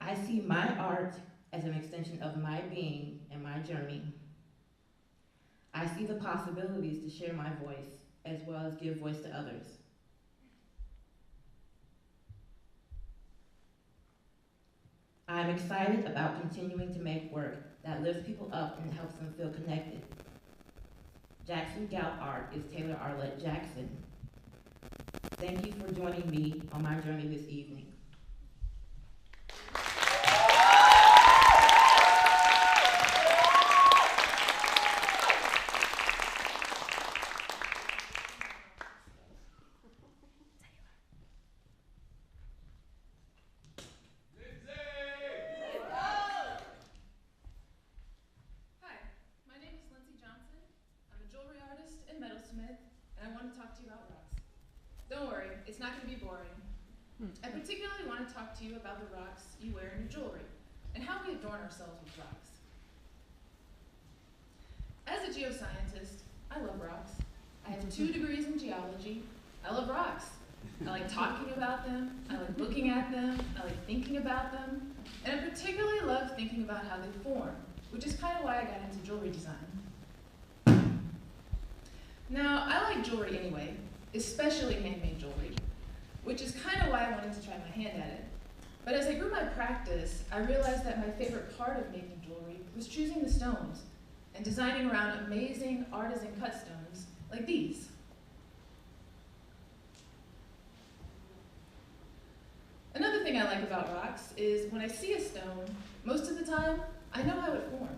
I see my art as an extension of my being and my journey. I see the possibilities to share my voice as well as give voice to others. I'm excited about continuing to make work that lifts people up and helps them feel connected. Jackson Galp Art is Taylor Arlette Jackson. Thank you for joining me on my journey this evening. Lindsay! I want to talk to you about rocks. Don't worry, it's not going to be boring. I particularly want to talk to you about the rocks you wear in your jewelry and how we adorn ourselves with rocks. As a geoscientist, I love rocks. I have 2 degrees in geology. I love rocks. I like talking about them, I like looking at them, I like thinking about them, and I particularly love thinking about how they form, which is kind of why I got into jewelry design. Now, I like jewelry anyway, especially handmade jewelry, which is kind of why I wanted to try my hand at it. But as I grew my practice, I realized that my favorite part of making jewelry was choosing the stones and designing around amazing artisan cut stones like these. Another thing I like about rocks is when I see a stone, most of the time, I know how it formed.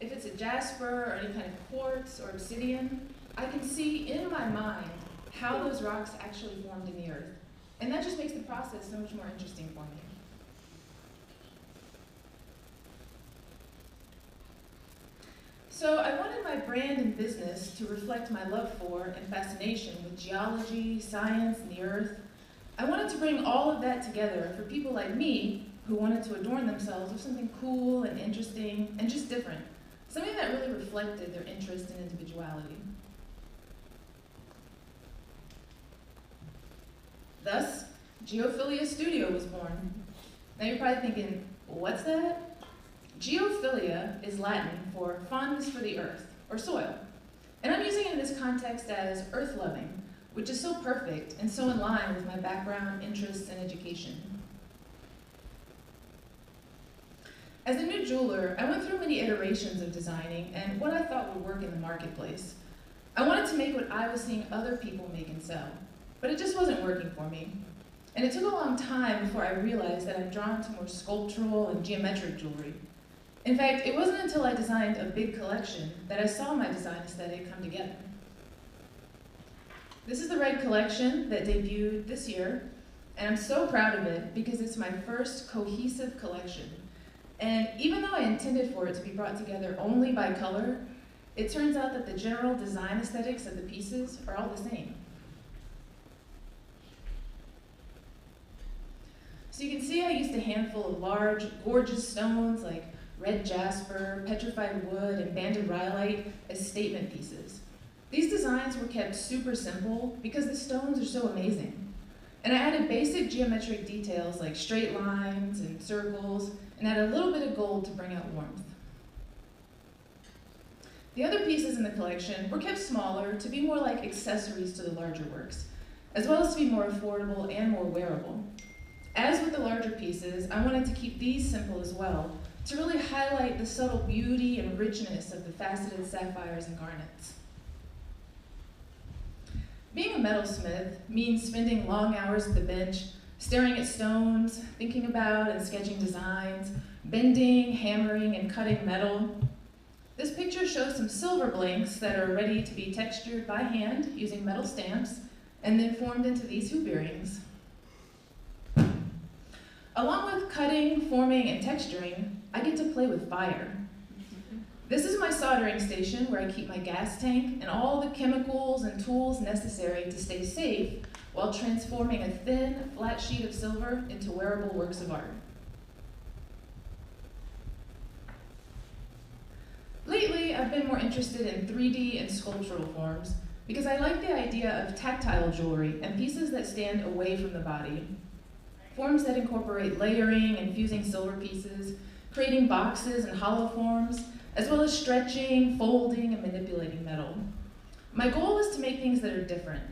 If it's a jasper or any kind of quartz or obsidian, I can see in my mind how those rocks actually formed in the earth. And that just makes the process so much more interesting for me. So I wanted my brand and business to reflect my love for and fascination with geology, science, and the earth. I wanted to bring all of that together for people like me who wanted to adorn themselves with something cool and interesting and just different, something that really reflected their interest and individuality. Thus, Geophilia Studio was born. Now you're probably thinking, what's that? Geophilia is Latin for fondness for the earth, or soil. And I'm using it in this context as earth-loving, which is so perfect and so in line with my background, interests, and education. As a new jeweler, I went through many iterations of designing and what I thought would work in the marketplace. I wanted to make what I was seeing other people make and sell, but it just wasn't working for me. And it took a long time before I realized that I'm drawn to more sculptural and geometric jewelry. In fact, it wasn't until I designed a big collection that I saw my design aesthetic come together. This is the Red Collection that debuted this year, and I'm so proud of it because it's my first cohesive collection. And even though I intended for it to be brought together only by color, it turns out that the general design aesthetics of the pieces are all the same. So you can see I used a handful of large, gorgeous stones like red jasper, petrified wood, and banded rhyolite as statement pieces. These designs were kept super simple because the stones are so amazing. And I added basic geometric details like straight lines and circles, and added a little bit of gold to bring out warmth. The other pieces in the collection were kept smaller to be more like accessories to the larger works, as well as to be more affordable and more wearable. As with the larger pieces, I wanted to keep these simple as well, to really highlight the subtle beauty and richness of the faceted sapphires and garnets. Being a metalsmith means spending long hours at the bench, staring at stones, thinking about and sketching designs, bending, hammering, and cutting metal. This picture shows some silver blanks that are ready to be textured by hand using metal stamps, and then formed into these hoop earrings. Along with cutting, forming, and texturing, I get to play with fire. This is my soldering station where I keep my gas tank and all the chemicals and tools necessary to stay safe while transforming a thin, flat sheet of silver into wearable works of art. Lately, I've been more interested in 3D and sculptural forms because I like the idea of tactile jewelry and pieces that stand away from the body. Forms that incorporate layering and fusing silver pieces, creating boxes and hollow forms, as well as stretching, folding, and manipulating metal. My goal is to make things that are different,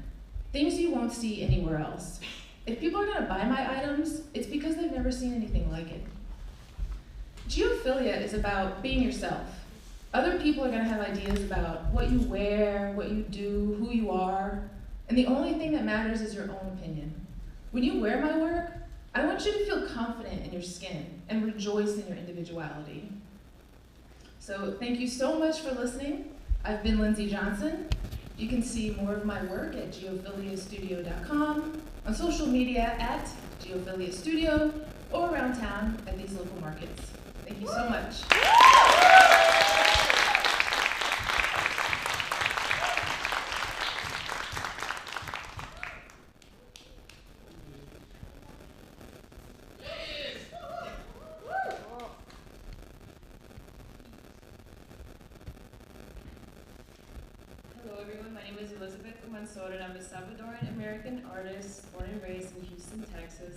things you won't see anywhere else. If people are gonna buy my items, it's because they've never seen anything like it. Geophilia is about being yourself. Other people are gonna have ideas about what you wear, what you do, who you are, and the only thing that matters is your own opinion. When you wear my work, I want you to feel confident in your skin and rejoice in your individuality. So thank you so much for listening. I've been Lindsay Johnson. You can see more of my work at geophiliastudio.com, on social media at Geophilia Studio, or around town at these local markets. Thank you so much. everyone. My name is Elizabeth Umansor, and I'm a Salvadoran American artist born and raised in Houston, Texas.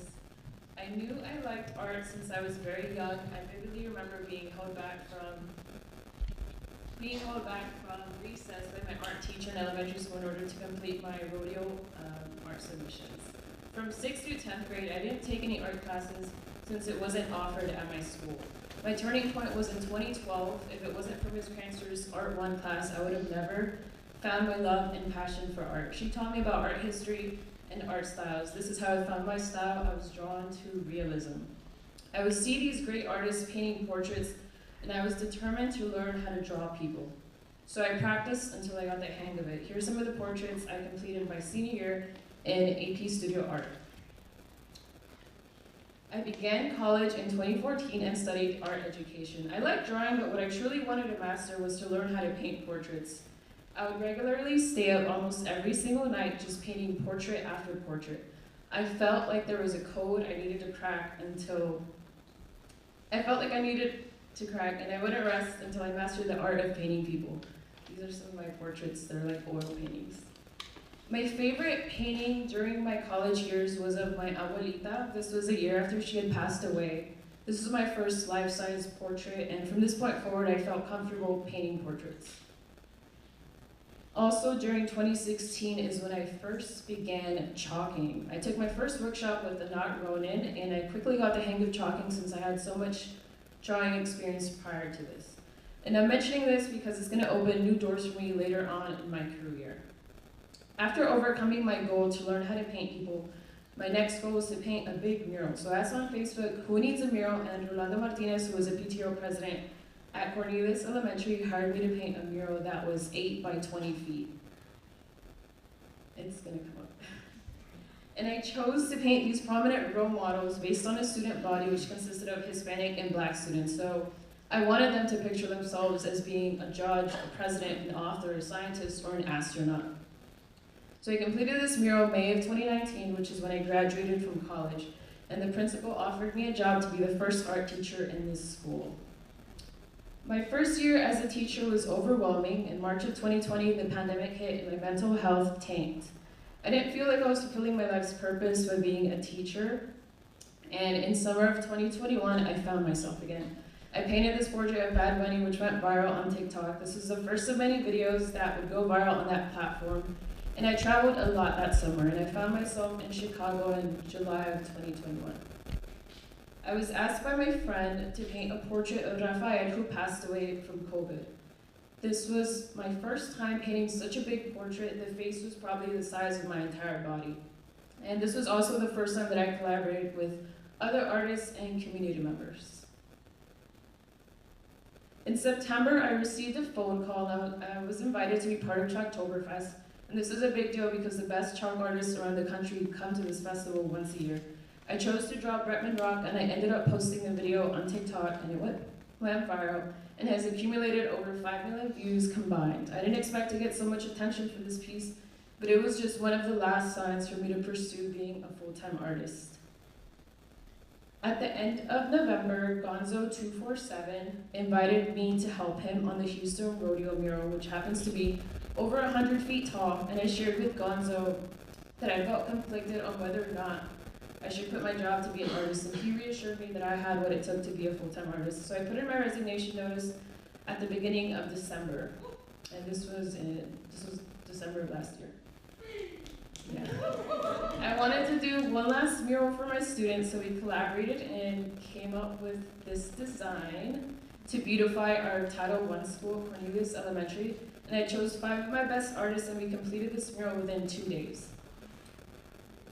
I knew I liked art since I was very young. I vividly remember being held back from recess by my art teacher in elementary school in order to complete my rodeo art submissions. From 6th through 10th grade, I didn't take any art classes since it wasn't offered at my school. My turning point was in 2012. If it wasn't for Ms. Cranster's Art 1 class, I would have never found my love and passion for art. She taught me about art history and art styles. This is how I found my style. I was drawn to realism. I would see these great artists painting portraits, and I was determined to learn how to draw people. So I practiced until I got the hang of it. Here's some of the portraits I completed my senior year in AP Studio Art. I began college in 2014 and studied art education. I liked drawing, but what I truly wanted to master was to learn how to paint portraits. I would regularly stay up almost every single night just painting portrait after portrait. I felt like there was a code I needed to crack and I wouldn't rest until I mastered the art of painting people. These are some of my portraits. They're like oil paintings. My favorite painting during my college years was of my abuelita. This was a year after she had passed away. This was my first life-size portrait, and from this point forward, I felt comfortable painting portraits. Also, during 2016 is when I first began chalking. I took my first workshop with Anat Ronan, and I quickly got the hang of chalking since I had so much drawing experience prior to this. And I'm mentioning this because it's going to open new doors for me later on in my career. After overcoming my goal to learn how to paint people, my next goal was to paint a big mural. So I asked on Facebook, who needs a mural? And Rolando Martinez, who was a PTO president at Cornelius Elementary, hired me to paint a mural that was 8 by 20 feet. It's gonna come up. And I chose to paint these prominent role models based on a student body which consisted of Hispanic and Black students. So I wanted them to picture themselves as being a judge, a president, an author, a scientist, or an astronaut. So I completed this mural May of 2019, which is when I graduated from college, and the principal offered me a job to be the first art teacher in this school. My first year as a teacher was overwhelming. In March of 2020, the pandemic hit and my mental health tanked. I didn't feel like I was fulfilling my life's purpose by being a teacher, and in summer of 2021, I found myself again. I painted this portrait of Bad Bunny, which went viral on TikTok. This was the first of many videos that would go viral on that platform. And I traveled a lot that summer, and I found myself in Chicago in July of 2021. I was asked by my friend to paint a portrait of Rafael, who passed away from COVID. This was my first time painting such a big portrait. The face was probably the size of my entire body. And this was also the first time that I collaborated with other artists and community members. In September, I received a phone call. I was invited to be part of Chalktoberfest. And this is a big deal because the best chalk artists around the country come to this festival once a year. I chose to draw Bretman Rock, and I ended up posting the video on TikTok, and it went viral and has accumulated over 5 million views combined. I didn't expect to get so much attention for this piece, but it was just one of the last signs for me to pursue being a full-time artist. At the end of November, Gonzo247 invited me to help him on the Houston Rodeo mural, which happens to be over 100 feet tall, and I shared with Gonzo that I felt conflicted on whether or not I should quit my job to be an artist, and he reassured me that I had what it took to be a full-time artist. So I put in my resignation notice at the beginning of December, and this was December of last year. Yeah. I wanted to do one last mural for my students, so we collaborated and came up with this design to beautify our Title I school, Cornelius Elementary. And I chose 5 of my best artists, and we completed this mural within 2 days.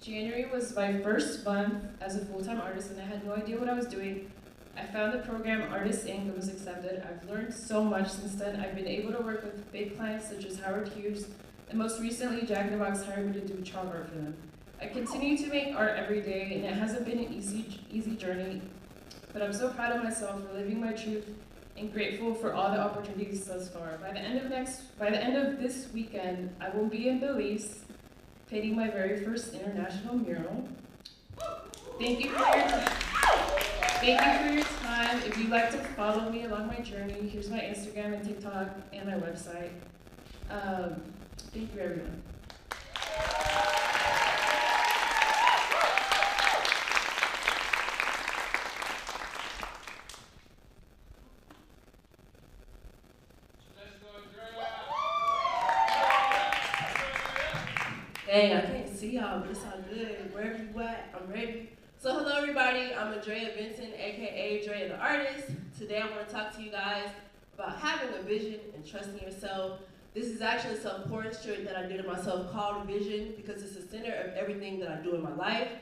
January was my first month as a full-time artist, and I had no idea what I was doing. I found the program Artist Inc. and was accepted. I've learned so much since then. I've been able to work with big clients such as Howard Hughes, and most recently, Jack in the Box hired me to do chalk art for them. I continue to make art every day, and it hasn't been an easy journey, but I'm so proud of myself for living my truth and grateful for all the opportunities thus far. By the end of this weekend, I will be in Belize, painting my very first international mural. Thank you for your time. Thank you for your time. If you'd like to follow me along my journey, here's my Instagram and TikTok and my website. Thank you, everyone. Dang, I can't see y'all, but it's all good. Wherever you at, I'm ready. So hello everybody, I'm Andrea Benson, aka Drea the Artist. Today I want to talk to you guys about having a vision and trusting yourself. This is actually a self-portrait that I did of myself called Vision because it's the center of everything that I do in my life.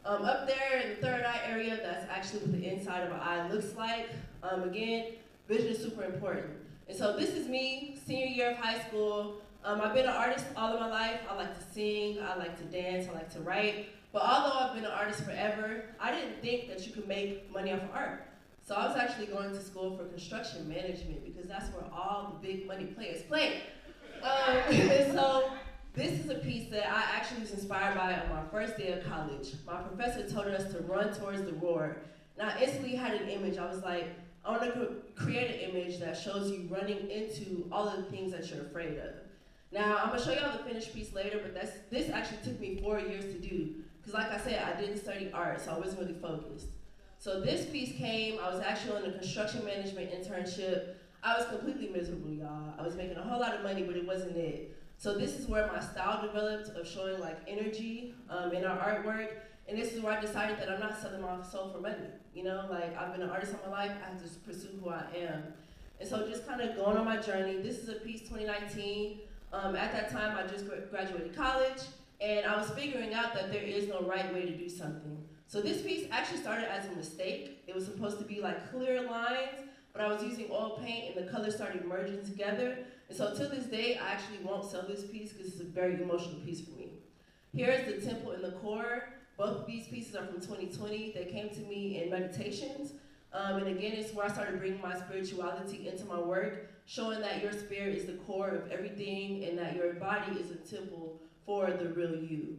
Up there in the third eye area, that's actually what the inside of an eye looks like. Again, vision is super important. And so this is me, senior year of high school. I've been an artist all of my life. I like to sing, I like to dance, I like to write. But although I've been an artist forever, I didn't think that you could make money off of art. So I was actually going to school for construction management because that's where all the big money players play. And so this is a piece that I actually was inspired by on my first day of college. My professor told us to run towards the roar. And I instantly had an image. I was like, I want to create an image that shows you running into all of the things that you're afraid of. Now, I'm gonna show y'all the finished piece later, but this actually took me 4 years to do. Because like I said, I didn't study art, so I wasn't really focused. So this piece came, I was actually on a construction management internship. I was completely miserable, y'all. I was making a whole lot of money, but it wasn't it. So this is where my style developed of showing like energy in our artwork. And this is where I decided that I'm not selling my soul for money. You know, like I've been an artist all my life, I have to pursue who I am. And so just kind of going on my journey. This is a piece 2019. At that time, I just graduated college, and I was figuring out that there is no right way to do something. So this piece actually started as a mistake. It was supposed to be like clear lines, but I was using oil paint, and the colors started merging together. And so to this day, I actually won't sell this piece because it's a very emotional piece for me. Here is the temple and the core. Both of these pieces are from 2020. They came to me in meditations. And again, it's where I started bringing my spirituality into my work, showing that your spirit is the core of everything and that your body is a temple for the real you.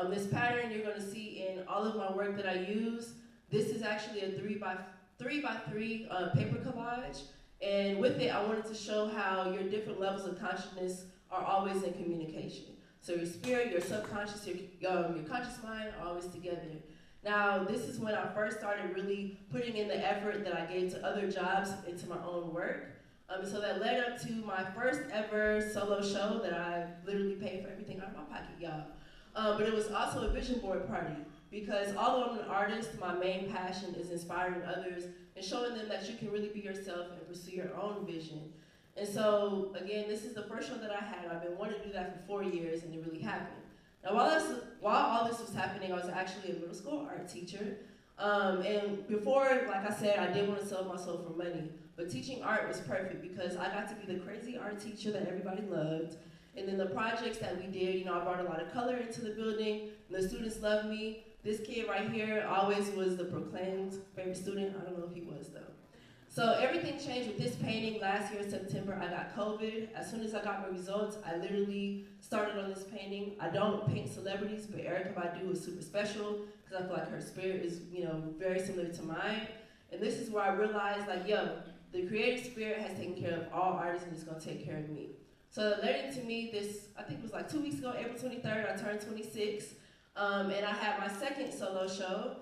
This pattern you're gonna see in all of my work that I use. This is actually a 3x3 paper collage. And with it, I wanted to show how your different levels of consciousness are always in communication. So your spirit, your subconscious, your conscious mind are always together. Now, this is when I first started really putting in the effort that I gave to other jobs into my own work. So that led up to my first ever solo show that I literally paid for everything out of my pocket, y'all. But it was also a vision board party because although I'm an artist, my main passion is inspiring others and showing them that you can really be yourself and pursue your own vision. And so, again, this is the first show that I had. I've been wanting to do that for 4 years, and it really happened. Now, while all this was happening, I was actually a middle school art teacher. And before, like I said, I did want to sell my soul for money. But teaching art was perfect because I got to be the crazy art teacher that everybody loved. And then the projects that we did, you know, I brought a lot of color into the building, and the students loved me. This kid right here always was the proclaimed favorite student. I don't know if he was, though. So everything changed with this painting. Last year in September, I got COVID. As soon as I got my results, I literally started on this painting. I don't paint celebrities, but Erykah Badu is super special because I feel like her spirit is, you know, very similar to mine. And this is where I realized, like, yo, the creative spirit has taken care of all artists and it's gonna take care of me. So that led into me this, I think it was like 2 weeks ago, April 23rd, I turned 26. And I had my second solo show.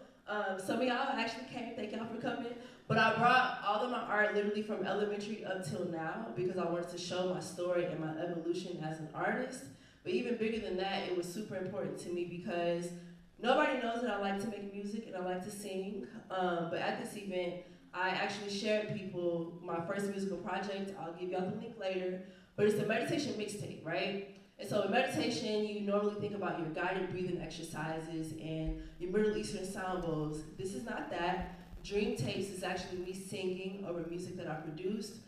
Some of y'all actually came, thank y'all for coming. But I brought all of my art literally from elementary up till now because I wanted to show my story and my evolution as an artist. But even bigger than that, it was super important to me because nobody knows that I like to make music and I like to sing. But at this event, I actually shared people my first musical project. I'll give y'all the link later. But it's a meditation mixtape, right? And so in meditation, you normally think about your guided breathing exercises and your Middle Eastern sound bowls. This is not that. Dream Tapes is actually me singing over music that I produced.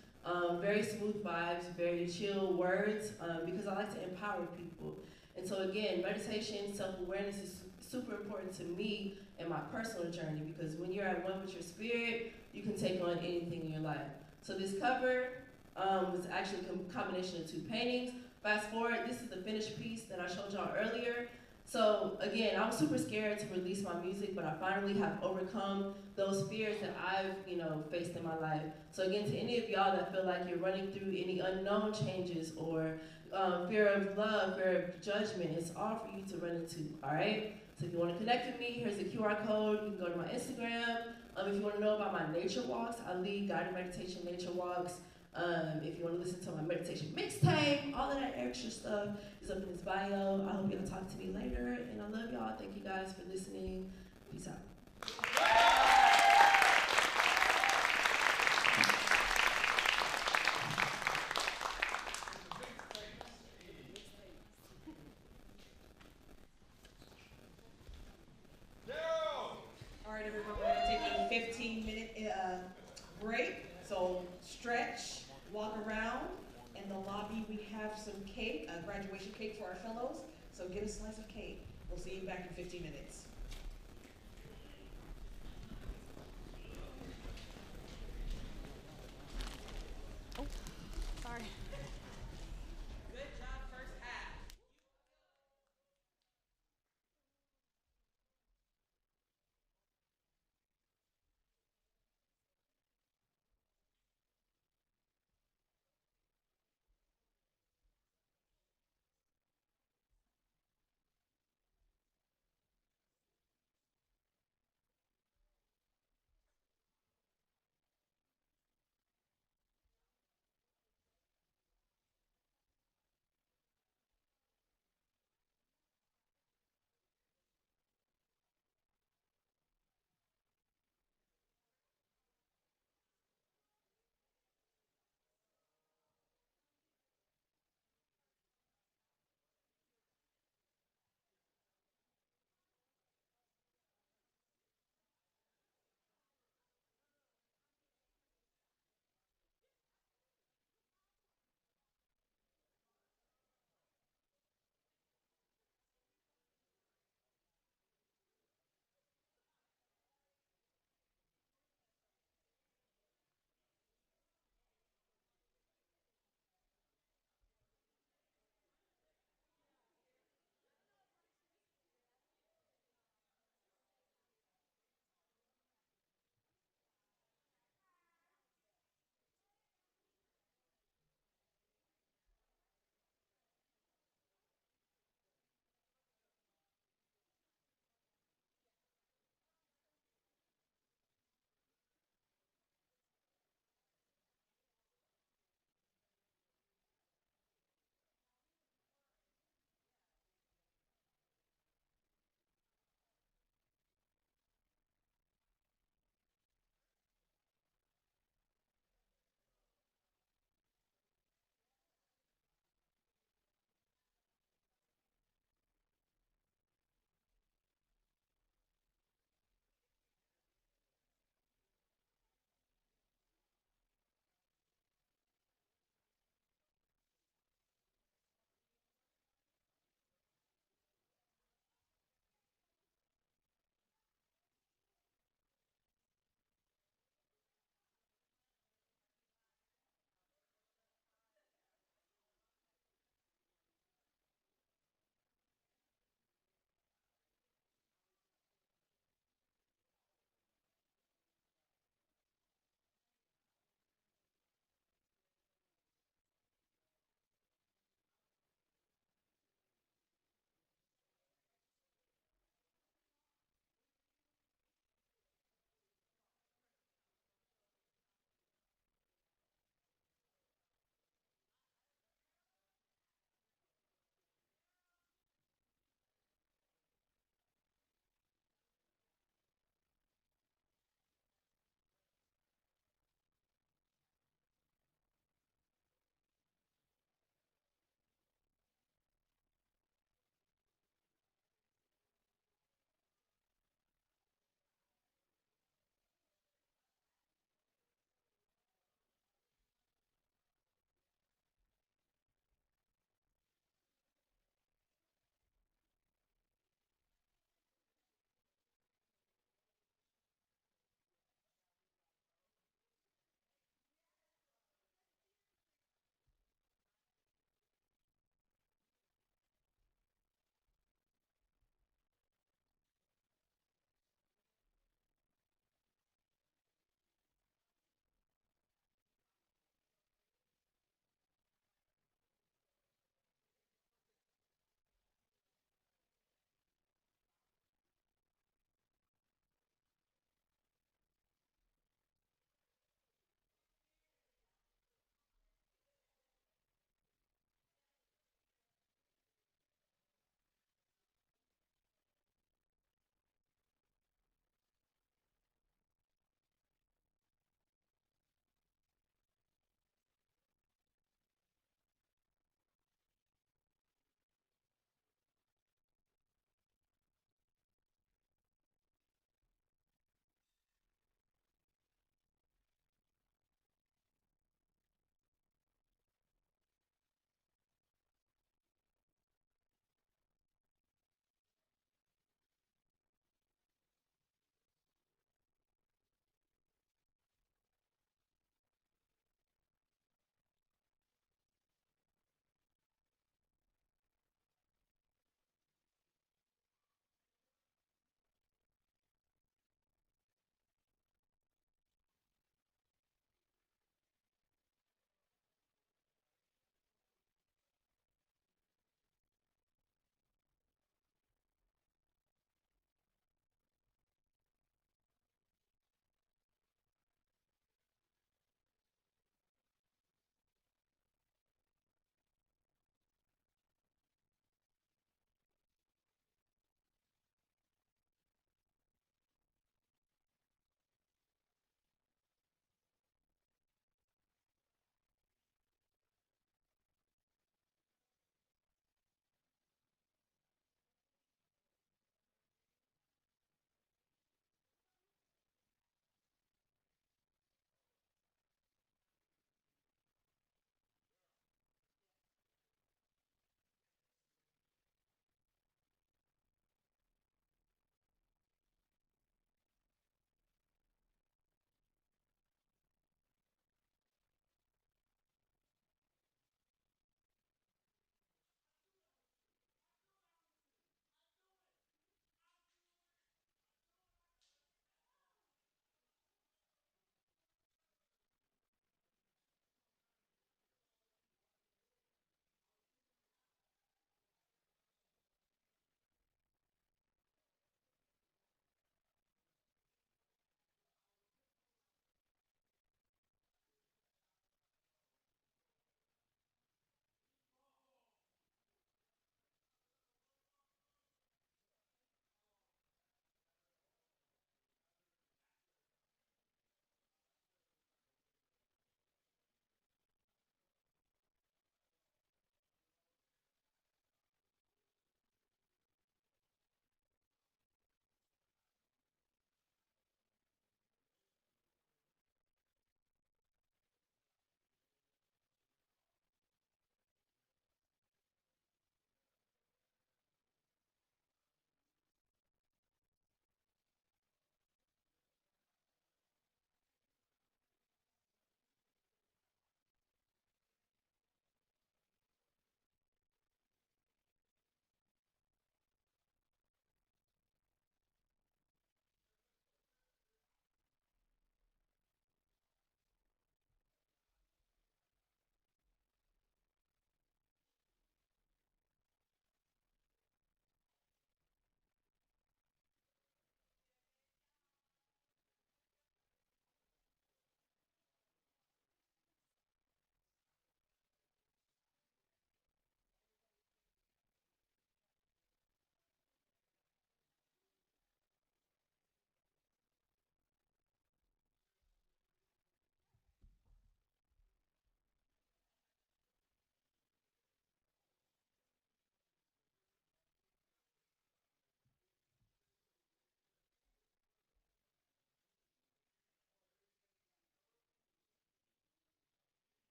Very smooth vibes, very chill words, because I like to empower people. And so again, meditation, self-awareness is super important to me in my personal journey because when you're at one with your spirit, you can take on anything in your life. So this cover was actually a combination of two paintings. Fast forward, this is the finished piece that I showed y'all earlier. So again, I was super scared to release my music, but I finally have overcome those fears that I've, faced in my life. So again, to any of y'all that feel like you're running through any unknown changes or fear of love, fear of judgment, it's all for you to run into, all right? So if you want to connect with me, here's the QR code. You can go to my Instagram. If you want to know about my nature walks, I lead guided meditation nature walks. If you want to listen to my meditation mixtape, all of that extra stuff is up in this bio. I hope you'll talk to me later, and I love y'all. Thank you guys for listening. Peace out. All right, everyone, we're gonna take a 15-minute break. So stretch, walk around. In the lobby, we have some cake, graduation cake for our fellows. So get a slice of cake. We'll see you back in 15 minutes. Oh, sorry. Good job, first half.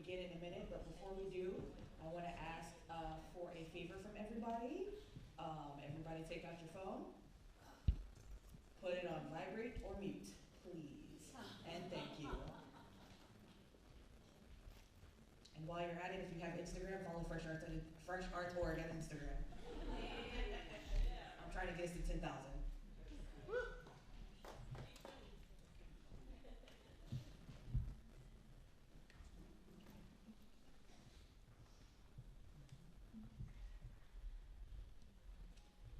begin in a minute, but before we do, I want to ask for a favor from everybody. Everybody take out your phone, put it on vibrate or mute, please, and thank you. And while you're at it, if you have Instagram, follow Fresh Art.org on Instagram. I'm trying to get us to 10,000.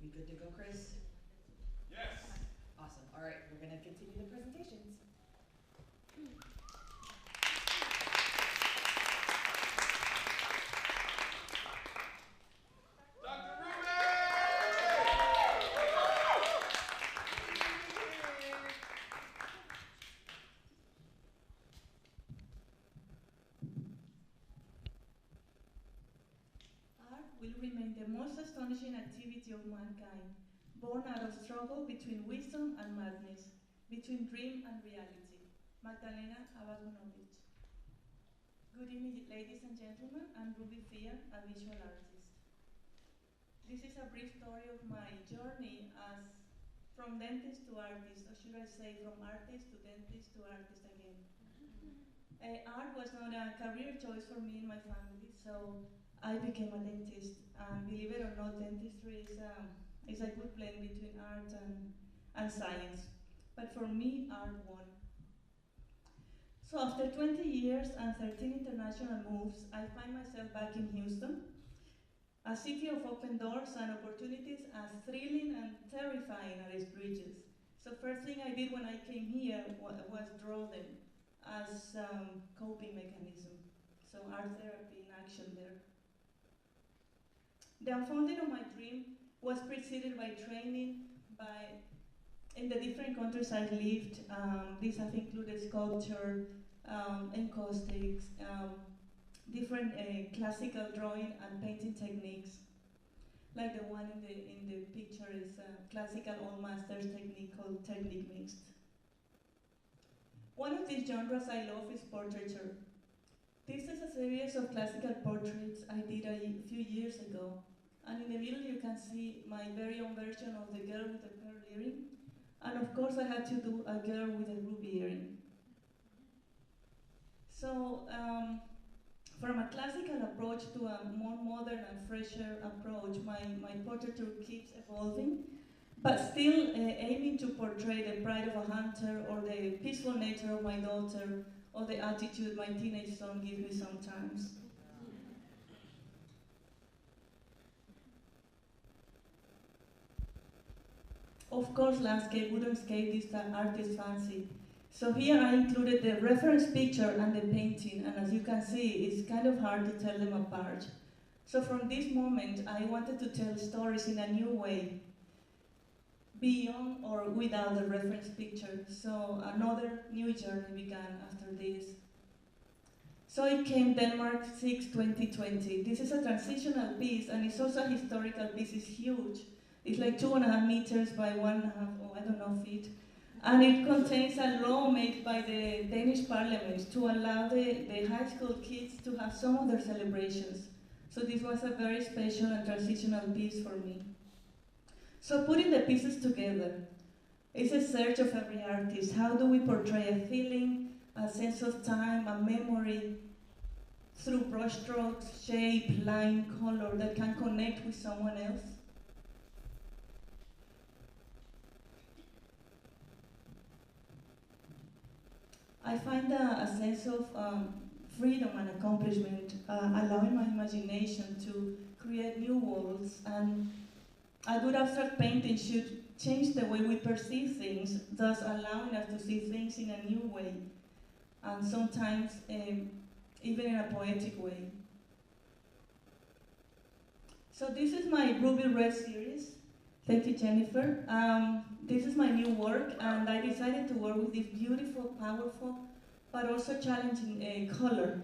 We good to go, Chris? Yes. Awesome. All right, we're going to continue the presentations. Dr. Ruben! Art will remain the most astonishing activity of mankind, born out of struggle between wisdom and madness, between dream and reality. Magdalena Abagunovich. Good evening, ladies and gentlemen. I'm Ruby Fia, a visual artist. This is a brief story of my journey as from dentist to artist, or should I say from artist to dentist to artist again. Art was not a career choice for me and my family, so I became a dentist. And believe it or not, dentistry is a good blend between art and science. But for me, art won. So after 20 years and 13 international moves, I find myself back in Houston, a city of open doors and opportunities as thrilling and terrifying as its bridges. So first thing I did when I came here was draw them as coping mechanism. So art therapy in action there. The unfolding of my dream was preceded by training in the different countries I lived. These have included sculpture, encaustics, different classical drawing and painting techniques. Like the one in the picture is a classical old masters technique called technique mixed. One of these genres I love is portraiture. This is a series of classical portraits I did a few years ago. And in the middle you can see my very own version of the girl with the pearl earring. And of course I had to do a girl with a ruby earring. So from a classical approach to a more modern and fresher approach, my portraiture keeps evolving, but still aiming to portray the pride of a hunter or the peaceful nature of my daughter or the attitude my teenage son gives me sometimes. Of course, landscape wouldn't escape this artist's fancy. So here I included the reference picture and the painting, and as you can see, it's kind of hard to tell them apart. So from this moment, I wanted to tell stories in a new way, beyond or without the reference picture. So another new journey began after this. So it came Denmark 6, 2020. This is a transitional piece, and it's also a historical piece. It's huge. It's like 2.5 meters by 1.5, feet. And it contains a law made by the Danish parliament to allow the high school kids to have some of their celebrations. So this was a very special and transitional piece for me. So putting the pieces together is a search of every artist. How do we portray a feeling, a sense of time, a memory, through brushstrokes, shape, line, color that can connect with someone else? I find a sense of freedom and accomplishment, allowing my imagination to create new worlds. And a good abstract painting should change the way we perceive things, thus allowing us to see things in a new way, and sometimes even in a poetic way. So this is my Ruby Red series. Thank you, Jennifer. This is my new work, and I decided to work with this beautiful, powerful, but also challenging color.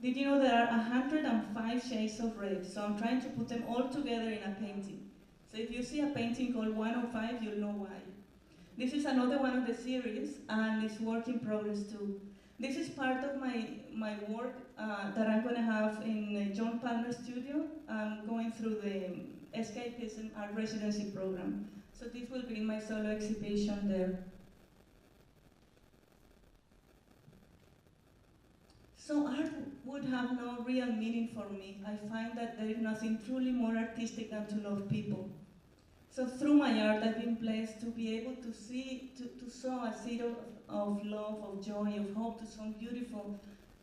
Did you know there are 105 shades of red? So I'm trying to put them all together in a painting. So if you see a painting called 105, you'll know why. This is another one of the series, and it's work in progress too. This is part of my work that I'm going to have in John Palmer Studio. I'm going through the Escapism Art Residency Program. So this will be my solo exhibition there. So art would have no real meaning for me. I find that there is nothing truly more artistic than to love people. So through my art, I've been blessed to be able to sow a seed of love, of joy, of hope to some beautiful,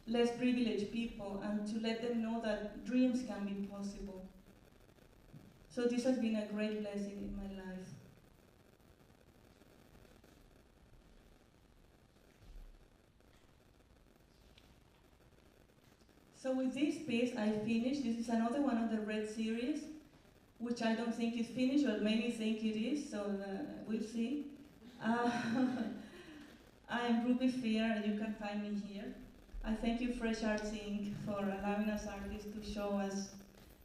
less privileged people, and to let them know that dreams can be possible. So this has been a great blessing in my life. So with this piece, I finished. This is another one of the Red series, which I don't think is finished, but many think it is, so we'll see. I am Ruby Fear, and you can find me here. I thank you, Fresh Arts Inc., for allowing us artists to show us,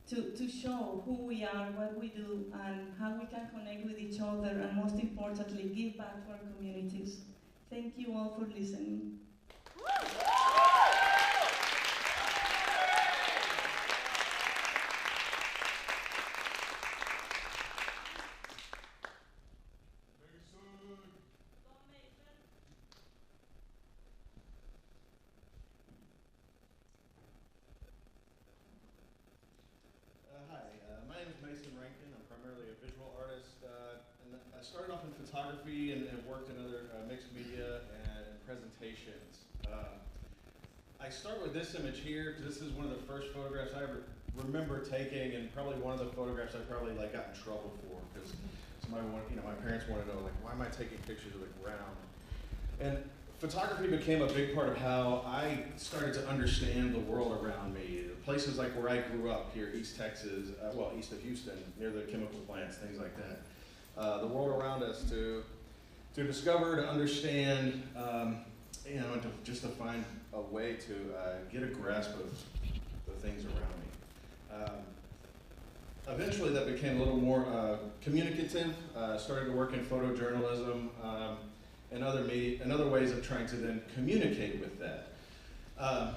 to show who we are, what we do, and how we can connect with each other, and most importantly, give back to our communities. Thank you all for listening. My name is Mason Rankin. I'm primarily a visual artist, and I started off in photography and worked in other mixed media and presentations. I start with this image here because this is one of the first photographs I ever remember taking, and probably one of the photographs I probably got in trouble for because somebody wanted, my parents wanted to know why am I taking pictures of the ground? And photography became a big part of how I started to understand the world around me. Places like where I grew up here, East Texas, east of Houston, near the chemical plants, things like that. The world around us to discover, to understand, just to find a way to get a grasp of the things around me. Eventually that became a little more communicative. Started to work in photojournalism and other ways of trying to then communicate with that.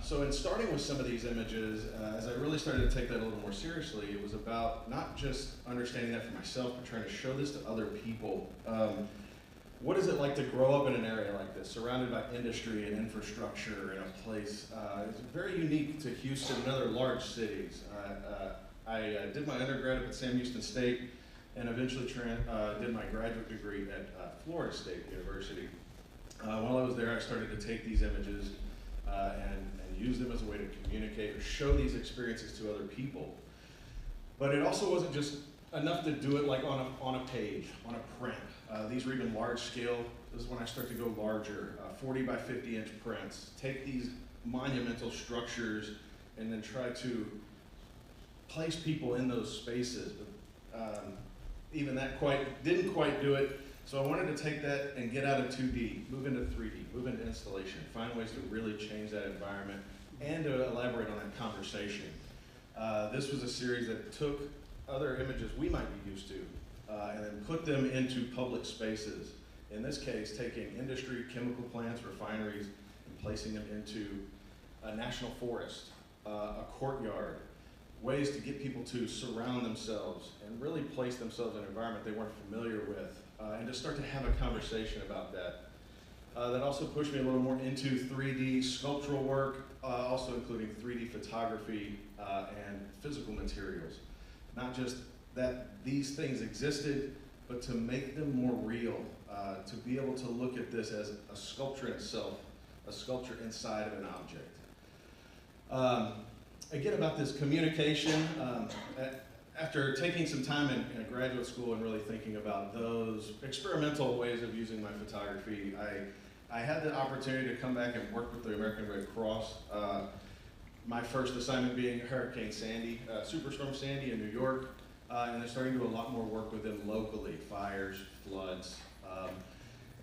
So in starting with some of these images, as I really started to take that a little more seriously, it was about not just understanding that for myself, but trying to show this to other people. What is it like to grow up in an area like this, surrounded by industry and infrastructure in a place? It's very unique to Houston and other large cities. I did my undergrad at Sam Houston State and eventually did my graduate degree at Florida State University. While I was there, I started to take these images and use them as a way to communicate or show these experiences to other people. But it also wasn't just enough to do it like on a page, on a print. These were even large scale. This is when I start to go larger, 40 by 50 inch prints. Take these monumental structures and then try to place people in those spaces. Even that didn't quite do it. So I wanted to take that and get out of 2D, move into 3D, move into installation, find ways to really change that environment and to elaborate on that conversation. This was a series that took other images we might be used to and then put them into public spaces. In this case, taking industry, chemical plants, refineries, and placing them into a national forest, a courtyard, ways to get people to surround themselves and really place themselves in an environment they weren't familiar with, and to start to have a conversation about that. That also pushed me a little more into 3D sculptural work, also including 3D photography and physical materials. Not just that these things existed, but to make them more real, to be able to look at this as a sculpture itself, a sculpture inside of an object. Again, about this communication, after taking some time in graduate school and really thinking about those experimental ways of using my photography, I had the opportunity to come back and work with the American Red Cross. My first assignment being Hurricane Sandy, Superstorm Sandy in New York, and they're starting to do a lot more work with them locally, fires, floods.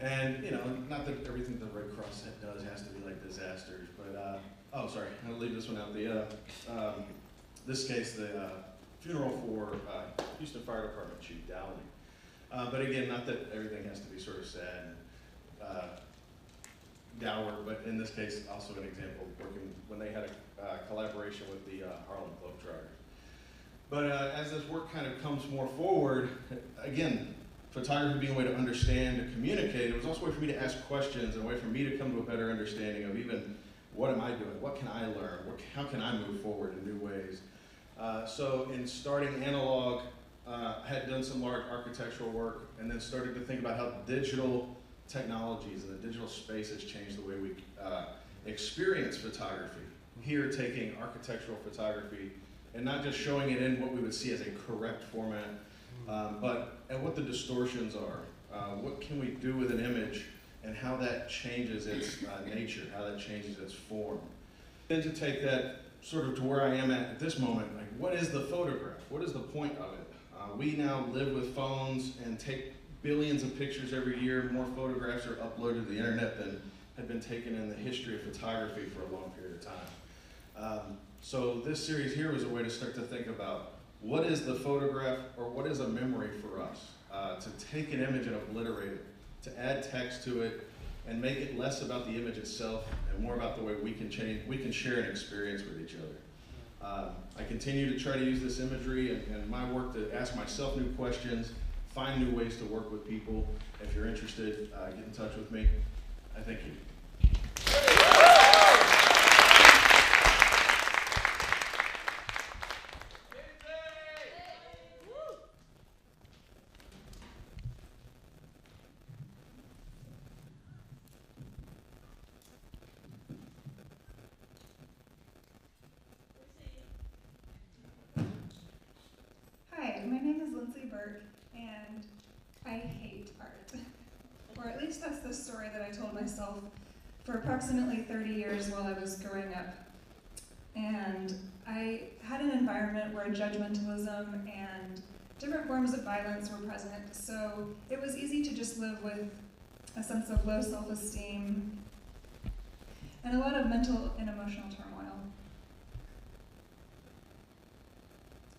And not that everything the Red Cross does has to be like disasters, but oh, sorry, I'll leave this one out. This case, the funeral for Houston Fire Department Chief Dowling. But again, not that everything has to be sort of sad. Gower, but in this case, also an example of working when they had a collaboration with the Harlem Globetrotters. But as this work kind of comes more forward, again, photography being a way to understand, to communicate, it was also a way for me to ask questions and a way for me to come to a better understanding of even what am I doing, what can I learn, how can I move forward in new ways. So in starting Analog, I had done some large architectural work and then started to think about how digital technologies and the digital space has changed the way we experience photography. Here, taking architectural photography and not just showing it in what we would see as a correct format, but at what the distortions are. What can we do with an image and how that changes its nature, how that changes its form. Then to take that sort of to where I am at this moment, like what is the photograph? What is the point of it? We now live with phones and take billions of pictures every year. More photographs are uploaded to the internet than had been taken in the history of photography for a long period of time. So this series here was a way to start to think about what is the photograph or what is a memory for us? To take an image and obliterate it, to add text to it and make it less about the image itself and more about the way we can share an experience with each other. I continue to try to use this imagery and my work to ask myself new questions, find new ways to work with people. If you're interested, get in touch with me. I thank you. Hi, my name is Lindsay Burke, and I hate art. Or at least that's the story that I told myself for approximately 30 years while I was growing up. And I had an environment where judgmentalism and different forms of violence were present, so it was easy to just live with a sense of low self-esteem and a lot of mental and emotional turmoil.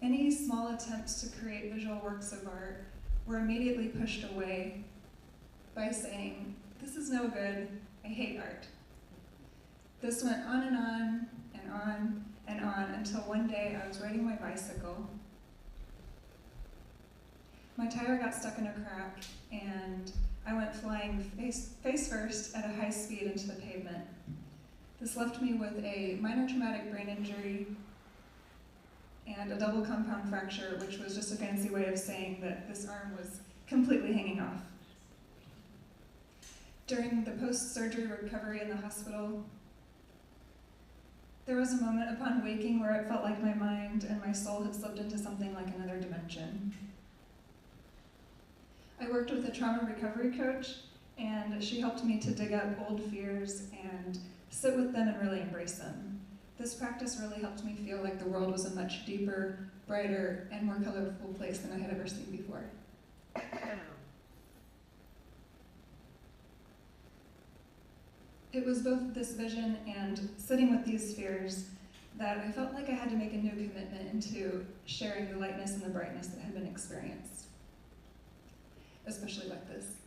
Any small attempts to create visual works of art were immediately pushed away by saying, "This is no good, I hate art." This went on and on and on and on until one day I was riding my bicycle. My tire got stuck in a crack and I went flying face first at a high speed into the pavement. This left me with a minor traumatic brain injury and a double compound fracture, which was just a fancy way of saying that this arm was completely hanging off. During the post-surgery recovery in the hospital, there was a moment upon waking where it felt like my mind and my soul had slipped into something like another dimension. I worked with a trauma recovery coach, and she helped me to dig up old fears and sit with them and really embrace them. This practice really helped me feel like the world was a much deeper, brighter, and more colorful place than I had ever seen before. It was both this vision and sitting with these fears that I felt like I had to make a new commitment into sharing the lightness and the brightness that had been experienced, especially like this.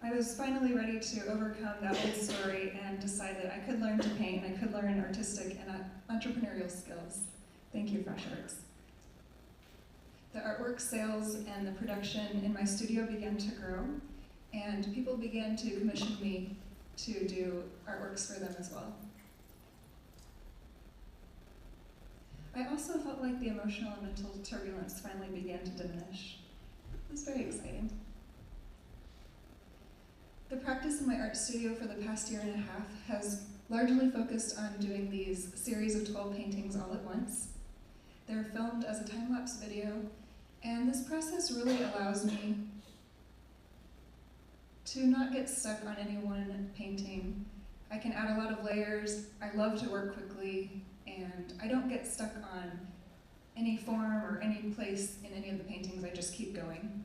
I was finally ready to overcome that old story and decide that I could learn to paint and I could learn artistic and entrepreneurial skills. Thank you, Fresh Arts. The artwork sales and the production in my studio began to grow, and people began to commission me to do artworks for them as well. I also felt like the emotional and mental turbulence finally began to diminish. It was very exciting. The practice in my art studio for the past year and a half has largely focused on doing these series of 12 paintings all at once. They're filmed as a time-lapse video, and this process really allows me to not get stuck on any one painting. I can add a lot of layers, I love to work quickly, and I don't get stuck on any form or any place in any of the paintings, I just keep going.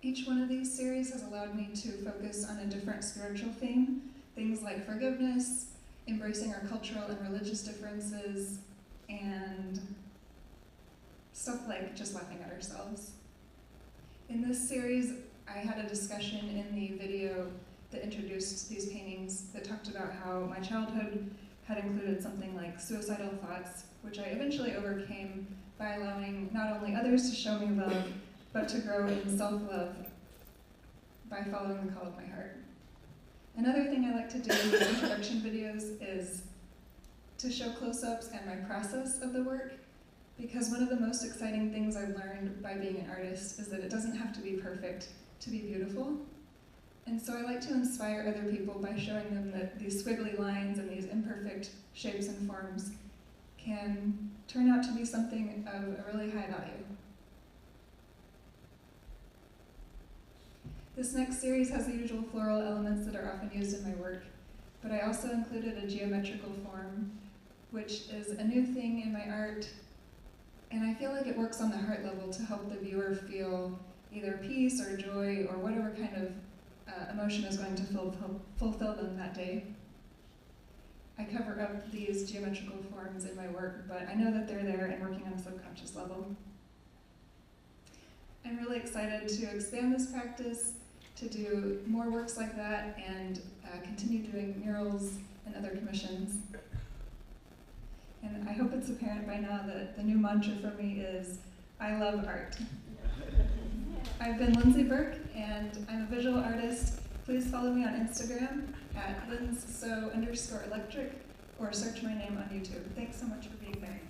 Each one of these series has allowed me to focus on a different spiritual theme, things like forgiveness, embracing our cultural and religious differences, and stuff like just laughing at ourselves. In this series, I had a discussion in the video that introduced these paintings that talked about how my childhood had included something like suicidal thoughts, which I eventually overcame by allowing not only others to show me love, but to grow in self-love by following the call of my heart. Another thing I like to do in these introduction videos is to show close-ups and my process of the work, because one of the most exciting things I've learned by being an artist is that it doesn't have to be perfect to be beautiful. And so I like to inspire other people by showing them that these squiggly lines and these imperfect shapes and forms can turn out to be something of a really high value. This next series has the usual floral elements that are often used in my work, but I also included a geometrical form, which is a new thing in my art, and I feel like it works on the heart level to help the viewer feel either peace or joy or whatever kind of emotion is going to fulfill them that day. I cover up these geometrical forms in my work, but I know that they're there and working on a subconscious level. I'm really excited to expand this practice, to do more works like that, and continue doing murals and other commissions. And I hope it's apparent by now that the new mantra for me is, I love art. I've been Lindsay Burke, and I'm a visual artist. Please follow me on Instagram at linsso_electric, or search my name on YouTube. Thanks so much for being there.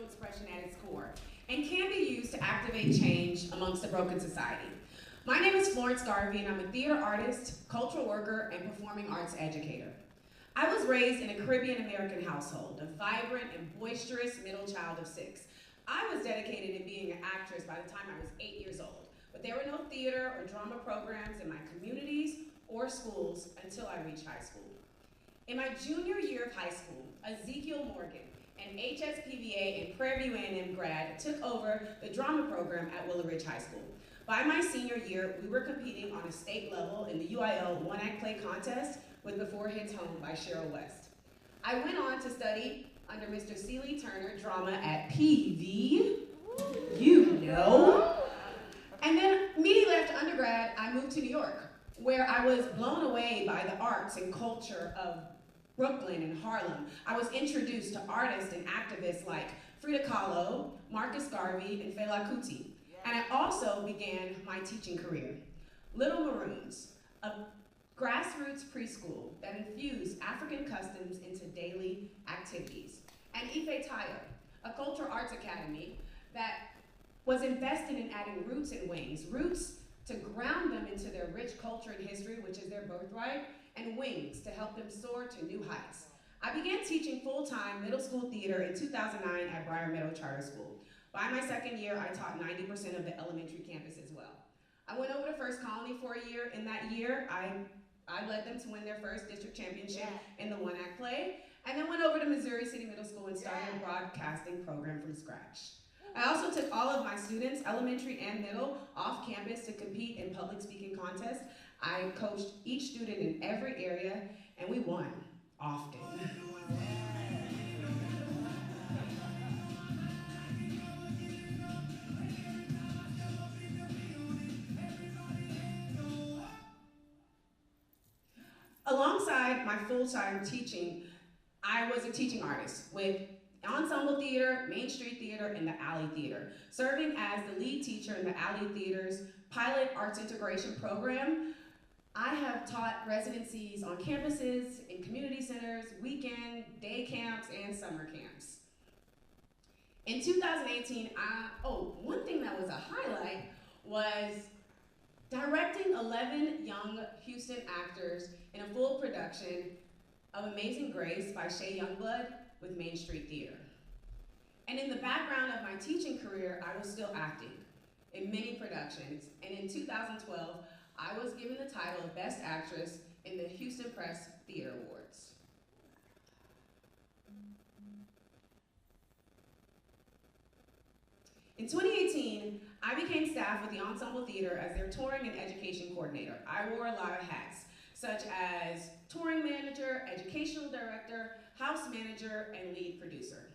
Expression at its core and can be used to activate change amongst a broken society. My name is Florence Garvey, and I'm a theater artist, cultural worker, and performing arts educator. I was raised in a Caribbean American household, a vibrant and boisterous middle child of 6. I was dedicated to being an actress by the time I was 8 years old, but there were no theater or drama programs in my communities or schools until I reached high school. In my junior year of high school, Ezekiel Morgan, an HSPVA and Prairie View A&M grad, took over the drama program at Willow Ridge High School. By my senior year, we were competing on a state level in the UIL one-act play contest with Before Hits Home by Cheryl West. I went on to study under Mr. Seeley Turner drama at PV, you know. And then immediately after undergrad, I moved to New York, where I was blown away by the arts and culture of Brooklyn and Harlem. I was introduced to artists and activists like Frida Kahlo, Marcus Garvey, and Fela Kuti. And I also began my teaching career. Little Maroons, a grassroots preschool that infused African customs into daily activities. And Ife Tayo, a cultural arts academy that was invested in adding roots and wings. Roots to ground them into their rich culture and history, which is their birthright, and wings to help them soar to new heights. I began teaching full-time middle school theater in 2009 at Briar Meadow Charter School. By my second year, I taught 90% of the elementary campus as well. I went over to First Colony for a year. In that year, I led them to win their first district championship in the one-act play, and then went over to Missouri City Middle School and started a broadcasting program from scratch. I also took all of my students, elementary and middle, off campus to compete in public speaking contests. I coached each student in every area, and we won, often. Alongside my full-time teaching, I was a teaching artist with Ensemble Theater, Main Street Theater, and the Alley Theater, serving as the lead teacher in the Alley Theater's pilot arts integration program. I have taught residencies on campuses, in community centers, weekend, day camps, and summer camps. In 2018, one thing that was a highlight was directing 11 young Houston actors in a full production of Amazing Grace by Shea Youngblood with Main Street Theater. And in the background of my teaching career, I was still acting in many productions. And in 2012, I was given the title of Best Actress in the Houston Press Theater Awards. In 2018, I became staff with the Ensemble Theater as their touring and education coordinator. I wore a lot of hats, such as touring manager, educational director, house manager, and lead producer.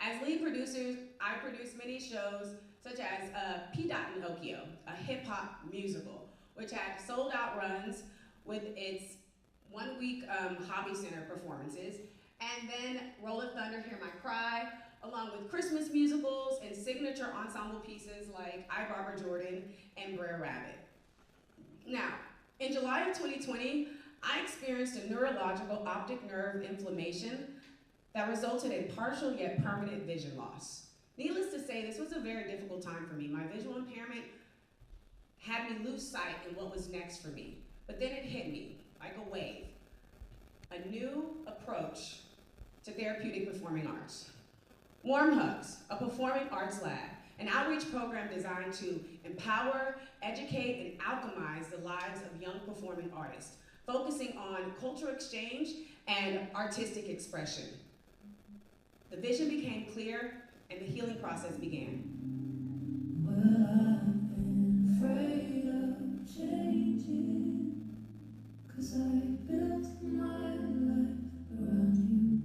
As lead producers, I produced many shows such as P. Dot and Okio, a hip-hop musical, which had sold-out runs with its one-week Hobby Center performances, and then Roll of Thunder, Hear My Cry, along with Christmas musicals and signature ensemble pieces like I, Barbara Jordan and Brer Rabbit. Now, in July of 2020, I experienced a neurological optic nerve inflammation that resulted in partial yet permanent vision loss. Needless to say, this was a very difficult time for me. My visual impairment had me lose sight in what was next for me. But then it hit me like a wave, a new approach to therapeutic performing arts. Warm Hugs, a performing arts lab, an outreach program designed to empower, educate, and alchemize the lives of young performing artists, focusing on cultural exchange and artistic expression. The vision became clear and the healing process began. Well, I've been afraid of changing, 'cause I built my life around you.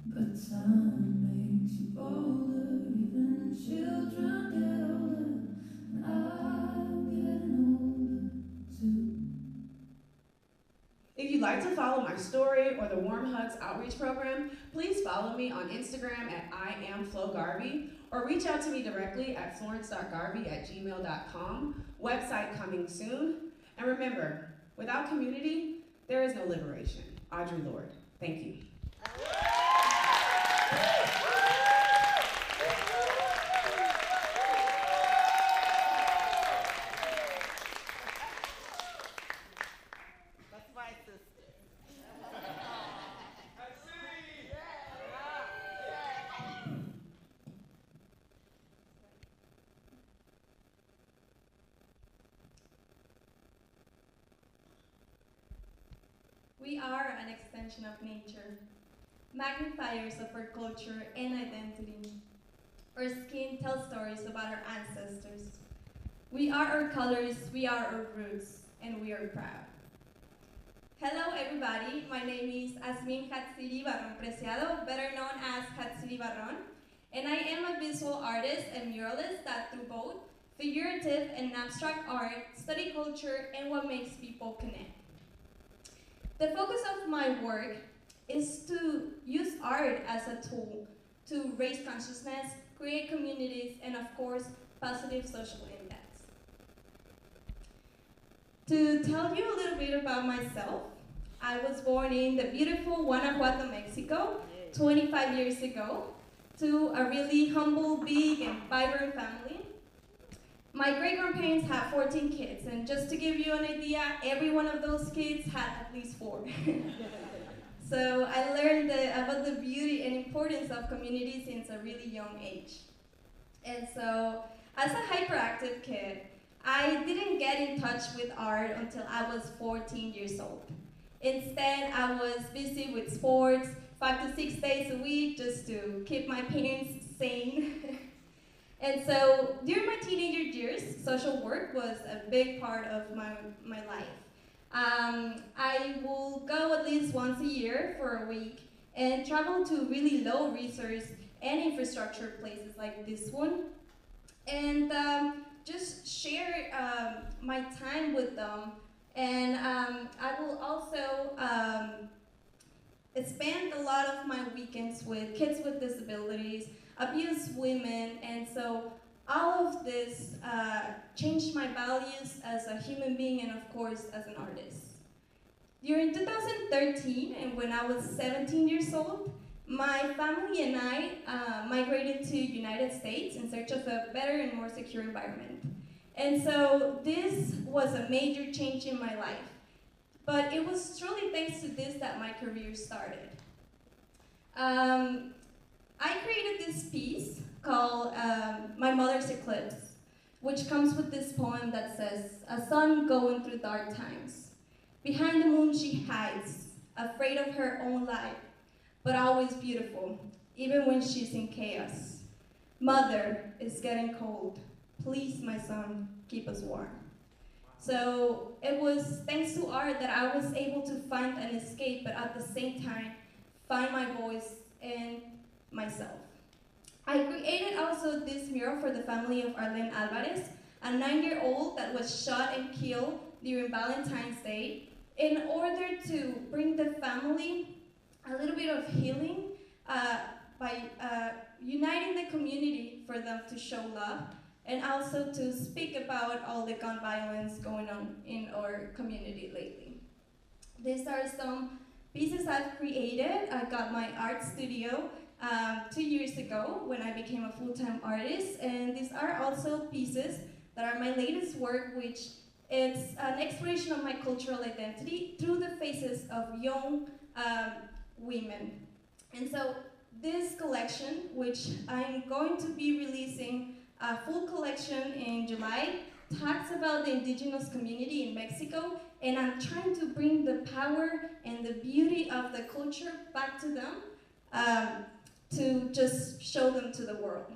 But time makes you bolder, even children get older, and I'm getting older too. If you'd like to follow my story or the Warm Hugs outreach program, please follow me on Instagram at IamFloGarvey, or reach out to me directly at florence.garvey@gmail.com. Website coming soon. And remember, without community, there is no liberation. Audre Lorde. Thank you. That's my sister. We are an extension of nature, magnifiers of our culture and identity. Our skin tells stories about our ancestors. We are our colors, we are our roots, and we are proud. Hello everybody, my name is Asmin Hatsiri Barron Preciado, better known as Hatsiri Barron, and I am a visual artist and muralist that through both figurative and abstract art, study culture and what makes people connect. The focus of my work is to use art as a tool to raise consciousness, create communities, and of course, positive social impacts. To tell you a little bit about myself, I was born in the beautiful Guanajuato, Mexico, 25 years ago, to a really humble, big, and vibrant family. My great-grandparents had 14 kids, and just to give you an idea, every one of those kids had at least 4. So I learned about the beauty and importance of community since a really young age. And so, as a hyperactive kid, I didn't get in touch with art until I was 14 years old. Instead, I was busy with sports 5 to 6 days a week just to keep my parents sane. And so during my teenager years, social work was a big part of my life. I will go at least once a year for a week and travel to really low resource and infrastructure places like this one, and just share my time with them. And I will also spend a lot of my weekends with kids with disabilities, abused women, and so all of this changed my values as a human being and of course as an artist. During 2013, and when I was 17 years old, my family and I migrated to United States in search of a better and more secure environment. And so this was a major change in my life. But it was truly thanks to this that my career started. I created this piece called My Mother's Eclipse, which comes with this poem that says, "A sun going through dark times. Behind the moon she hides, afraid of her own light, but always beautiful, even when she's in chaos. Mother, it's getting cold. Please, my son, keep us warm." So it was thanks to art that I was able to find an escape, but at the same time, find my voice and myself. I created also this mural for the family of Arlene Alvarez, a 9-year-old that was shot and killed during Valentine's Day, in order to bring the family a little bit of healing by uniting the community for them to show love, and also to speak about all the gun violence going on in our community lately. These are some pieces I've created. I got my art studio 2 years ago when I became a full-time artist, and these are also pieces that are my latest work, which is an exploration of my cultural identity through the faces of young women. And so this collection, which I'm going to be releasing a full collection in July, talks about the indigenous community in Mexico, and I'm trying to bring the power and the beauty of the culture back to them, to just show them to the world.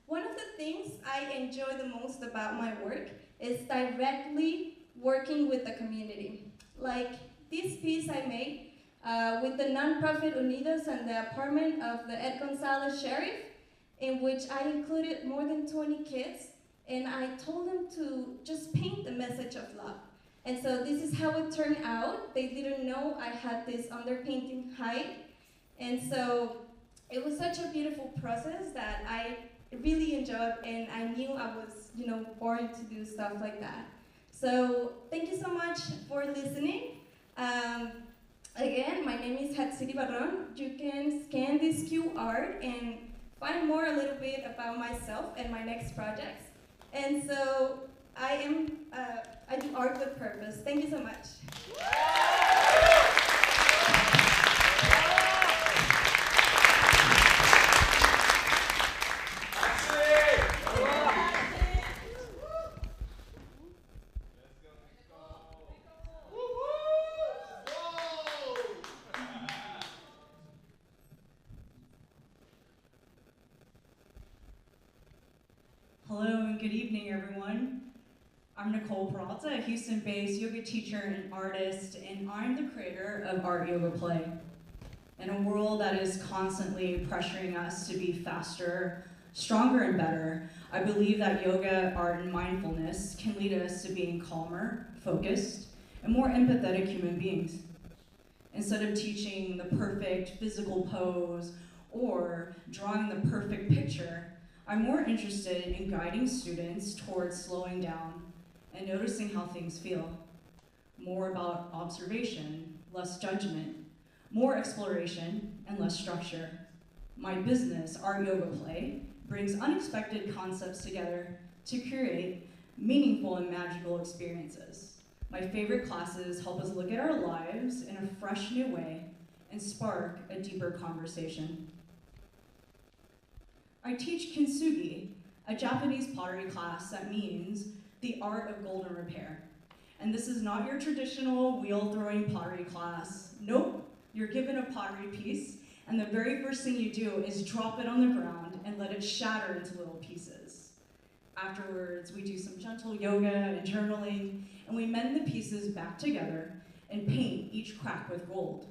One of the things I enjoy the most about my work is directly working with the community. Like this piece I made with the nonprofit Unidos and the apartment of the Ed Gonzalez Sheriff, in which I included more than 20 kids, and I told them to just paint the message of love. And so this is how it turned out. They didn't know I had this underpainting height, and so it was such a beautiful process that I really enjoyed, and I knew I was, born to do stuff like that. So thank you so much for listening. Again, my name is Hatsiri Barron. You can scan this QR and find more a little bit about myself and my next projects. And so I do art with purpose. Thank you so much. Hello and good evening, everyone. I'm Nicole Peralta, a Houston-based yoga teacher and artist, and I'm the creator of Art Yoga Play. In a world that is constantly pressuring us to be faster, stronger, and better, I believe that yoga, art, and mindfulness can lead us to being calmer, focused, and more empathetic human beings. Instead of teaching the perfect physical pose or drawing the perfect picture, I'm more interested in guiding students towards slowing down and noticing how things feel. More about observation, less judgment, more exploration, and less structure. My business, Art Yoga Play, brings unexpected concepts together to create meaningful and magical experiences. My favorite classes help us look at our lives in a fresh new way and spark a deeper conversation. I teach kintsugi, a Japanese pottery class that means the art of golden repair. And this is not your traditional wheel-throwing pottery class. Nope, you're given a pottery piece, and the very first thing you do is drop it on the ground and let it shatter into little pieces. Afterwards, we do some gentle yoga and journaling, and we mend the pieces back together and paint each crack with gold.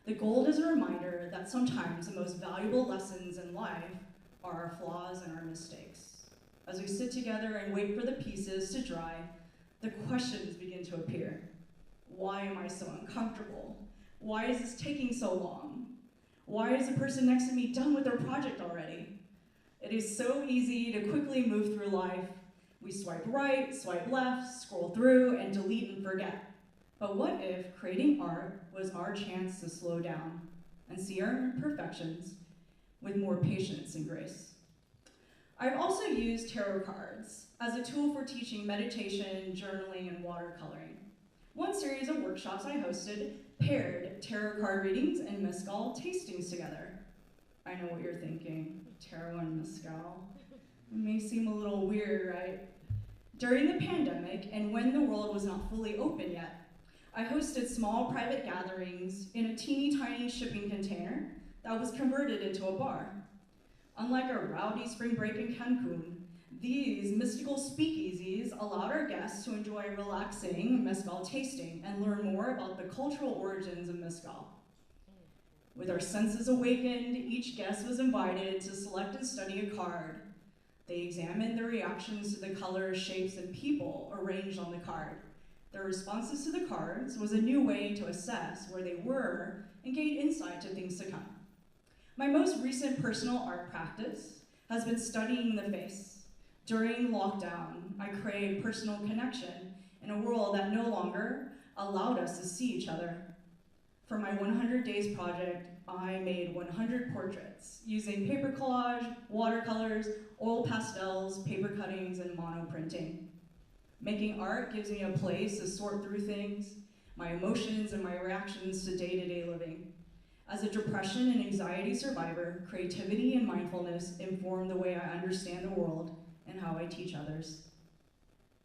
The gold is a reminder that sometimes the most valuable lessons in life are our flaws and our mistakes. As we sit together and wait for the pieces to dry, the questions begin to appear. Why am I so uncomfortable? Why is this taking so long? Why is the person next to me done with their project already? It is so easy to quickly move through life. We swipe right, swipe left, scroll through, and delete and forget. But what if creating art was our chance to slow down and see our imperfections with more patience and grace? I've also used tarot cards as a tool for teaching meditation, journaling, and watercoloring. One series of workshops I hosted paired tarot card readings and mezcal tastings together. I know what you're thinking, tarot and mezcal. It may seem a little weird, right? During the pandemic, and when the world was not fully open yet, I hosted small private gatherings in a teeny tiny shipping container that was converted into a bar. Unlike a rowdy spring break in Cancun, these mystical speakeasies allowed our guests to enjoy relaxing mezcal tasting and learn more about the cultural origins of mezcal. With our senses awakened, each guest was invited to select and study a card. They examined their reactions to the colors, shapes, and people arranged on the card. Their responses to the cards was a new way to assess where they were and gain insight to things to come. My most recent personal art practice has been studying the face. During lockdown, I created personal connection in a world that no longer allowed us to see each other. For my 100 Days project, I made 100 portraits using paper collage, watercolors, oil pastels, paper cuttings, and monoprinting. Making art gives me a place to sort through things, my emotions and my reactions to day-to-day living. As a depression and anxiety survivor, creativity and mindfulness inform the way I understand the world and how I teach others.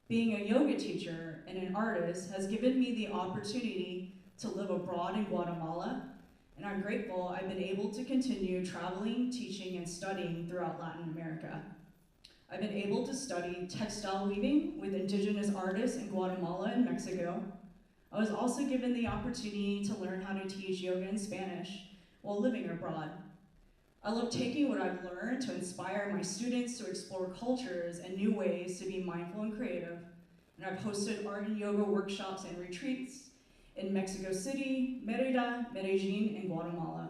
Being a yoga teacher and an artist has given me the opportunity to live abroad in Guatemala, and I'm grateful I've been able to continue traveling, teaching, and studying throughout Latin America. I've been able to study textile weaving with indigenous artists in Guatemala and Mexico. I was also given the opportunity to learn how to teach yoga in Spanish while living abroad. I love taking what I've learned to inspire my students to explore cultures and new ways to be mindful and creative. And I've hosted art and yoga workshops and retreats in Mexico City, Merida, Medellin, and Guatemala.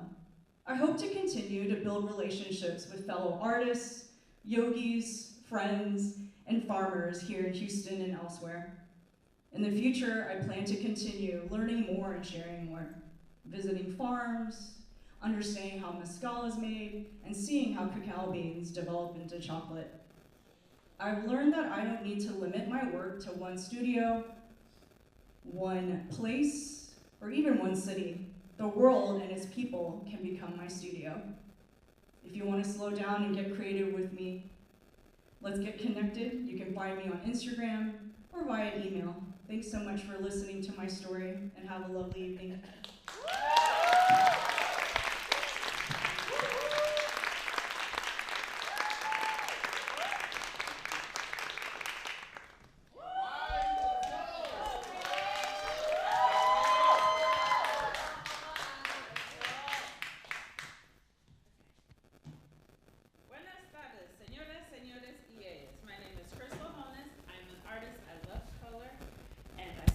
I hope to continue to build relationships with fellow artists, yogis, friends, and farmers here in Houston and elsewhere. In the future, I plan to continue learning more and sharing more, visiting farms, understanding how mezcal is made, and seeing how cacao beans develop into chocolate. I've learned that I don't need to limit my work to one studio, one place, or even one city. The world and its people can become my studio. If you want to slow down and get creative with me, let's get connected. You can find me on Instagram or via email. Thanks so much for listening to my story, and have a lovely evening.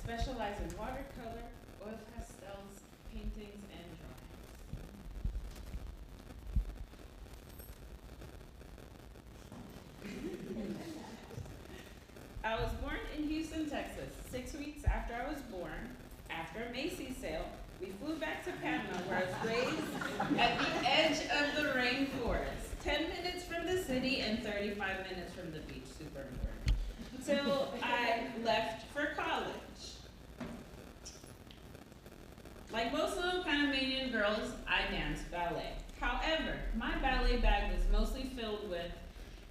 Specialize in watercolor, oil pastels, paintings, and drawings. I was born in Houston, Texas. 6 weeks after I was born, after a Macy's sale, we flew back to Panama, where I was raised at the edge of the rainforest, 10 minutes from the city and 35 minutes from the beach, super important, till I left for college. Like most little Panamanian girls, I danced ballet. However, my ballet bag was mostly filled with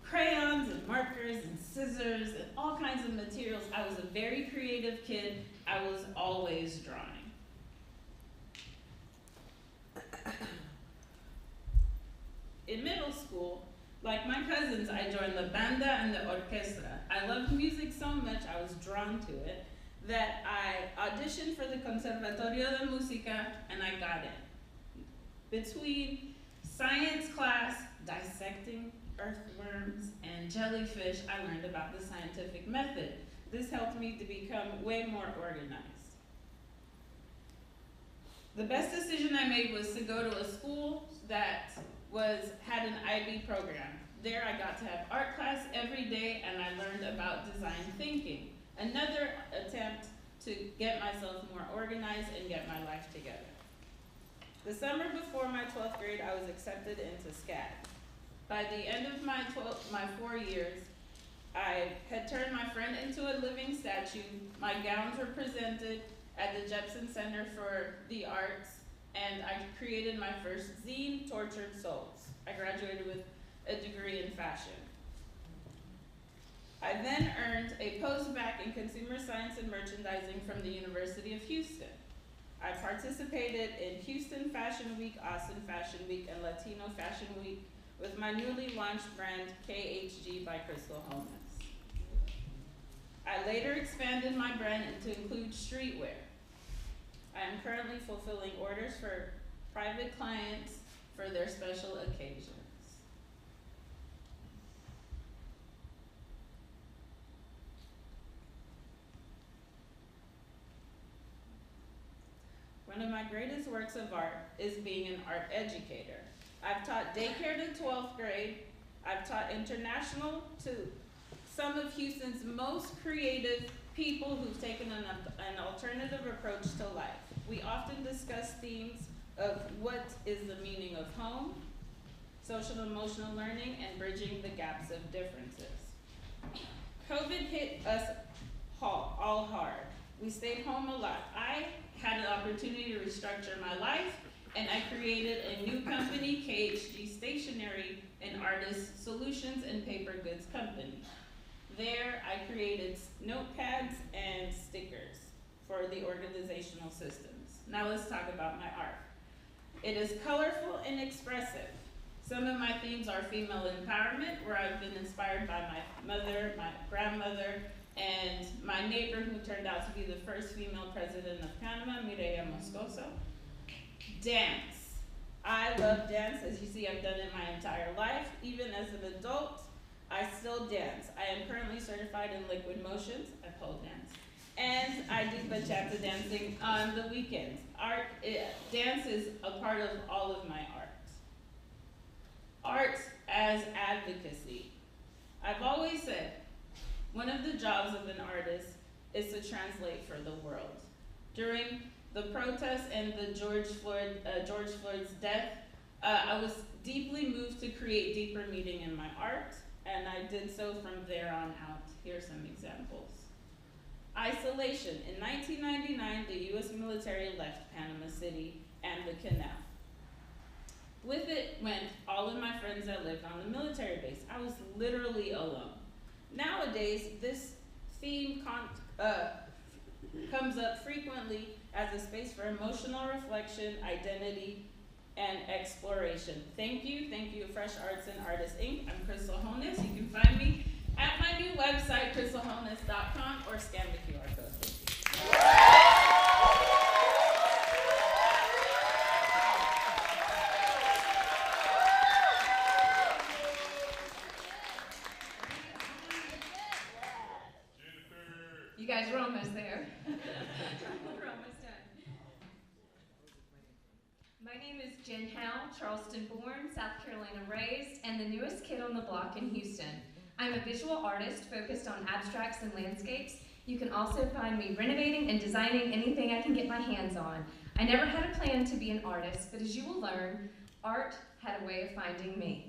crayons and markers and scissors and all kinds of materials. I was a very creative kid. I was always drawing. In middle school, like my cousins, I joined the banda and the orquestra. I loved music so much, I was drawn to it, that I auditioned for the Conservatorio de Música and I got in. Between science class, dissecting earthworms and jellyfish, I learned about the scientific method. This helped me to become way more organized. The best decision I made was to go to a school that had an IB program. There I got to have art class every day and I learned about design thinking. Another attempt to get myself more organized and get my life together. The summer before my 12th grade, I was accepted into SCAD. By the end of my 4 years, I had turned my friend into a living statue. My gowns were presented at the Jepson Center for the Arts, and I created my first zine, Tortured Souls. I graduated with a degree in fashion. I then earned a postbac in consumer science and merchandising from the University of Houston. I participated in Houston Fashion Week, Austin Fashion Week, and Latino Fashion Week with my newly launched brand, KHG by Crystal Holness. I later expanded my brand to include streetwear. I am currently fulfilling orders for private clients for their special occasions. One of my greatest works of art is being an art educator. I've taught daycare to 12th grade. I've taught international to some of Houston's most creative people who've taken an alternative approach to life. We often discuss themes of what is the meaning of home, social and emotional learning, and bridging the gaps of differences. COVID hit us all hard. We stayed home a lot. I had an opportunity to restructure my life, and I created a new company, KHG Stationery and Artist Solutions and Paper Goods Company. There, I created notepads and stickers for the organizational systems. Now let's talk about my art. It is colorful and expressive. Some of my themes are female empowerment, where I've been inspired by my mother, my grandmother, and my neighbor who turned out to be the first female president of Panama, Mireya Moscoso. Dance. I love dance. As you see, I've done it my entire life. Even as an adult, I still dance. I am currently certified in liquid motions, I pole dance, and I do bachata dancing on the weekends. Dance is a part of all of my art. Art as advocacy. I've always said, one of the jobs of an artist is to translate for the world. During the protests and the George Floyd's death, I was deeply moved to create deeper meaning in my art, and I did so from there on out. Here's some examples. Isolation. In 1999, the US military left Panama City and the canal. With it went all of my friends that lived on the military base. I was literally alone. Nowadays, this theme comes up frequently as a space for emotional reflection, identity, and exploration. Thank you, Fresh Arts and Artists Inc. I'm Crystal Holness. You can find me at my new website, crystalholness.com, or scan the QR code. You guys are almost there. We're almost done. My name is Jen Howe, Charleston born, South Carolina raised, and the newest kid on the block in Houston. I'm a visual artist focused on abstracts and landscapes. You can also find me renovating and designing anything I can get my hands on. I never had a plan to be an artist, but as you will learn, art had a way of finding me.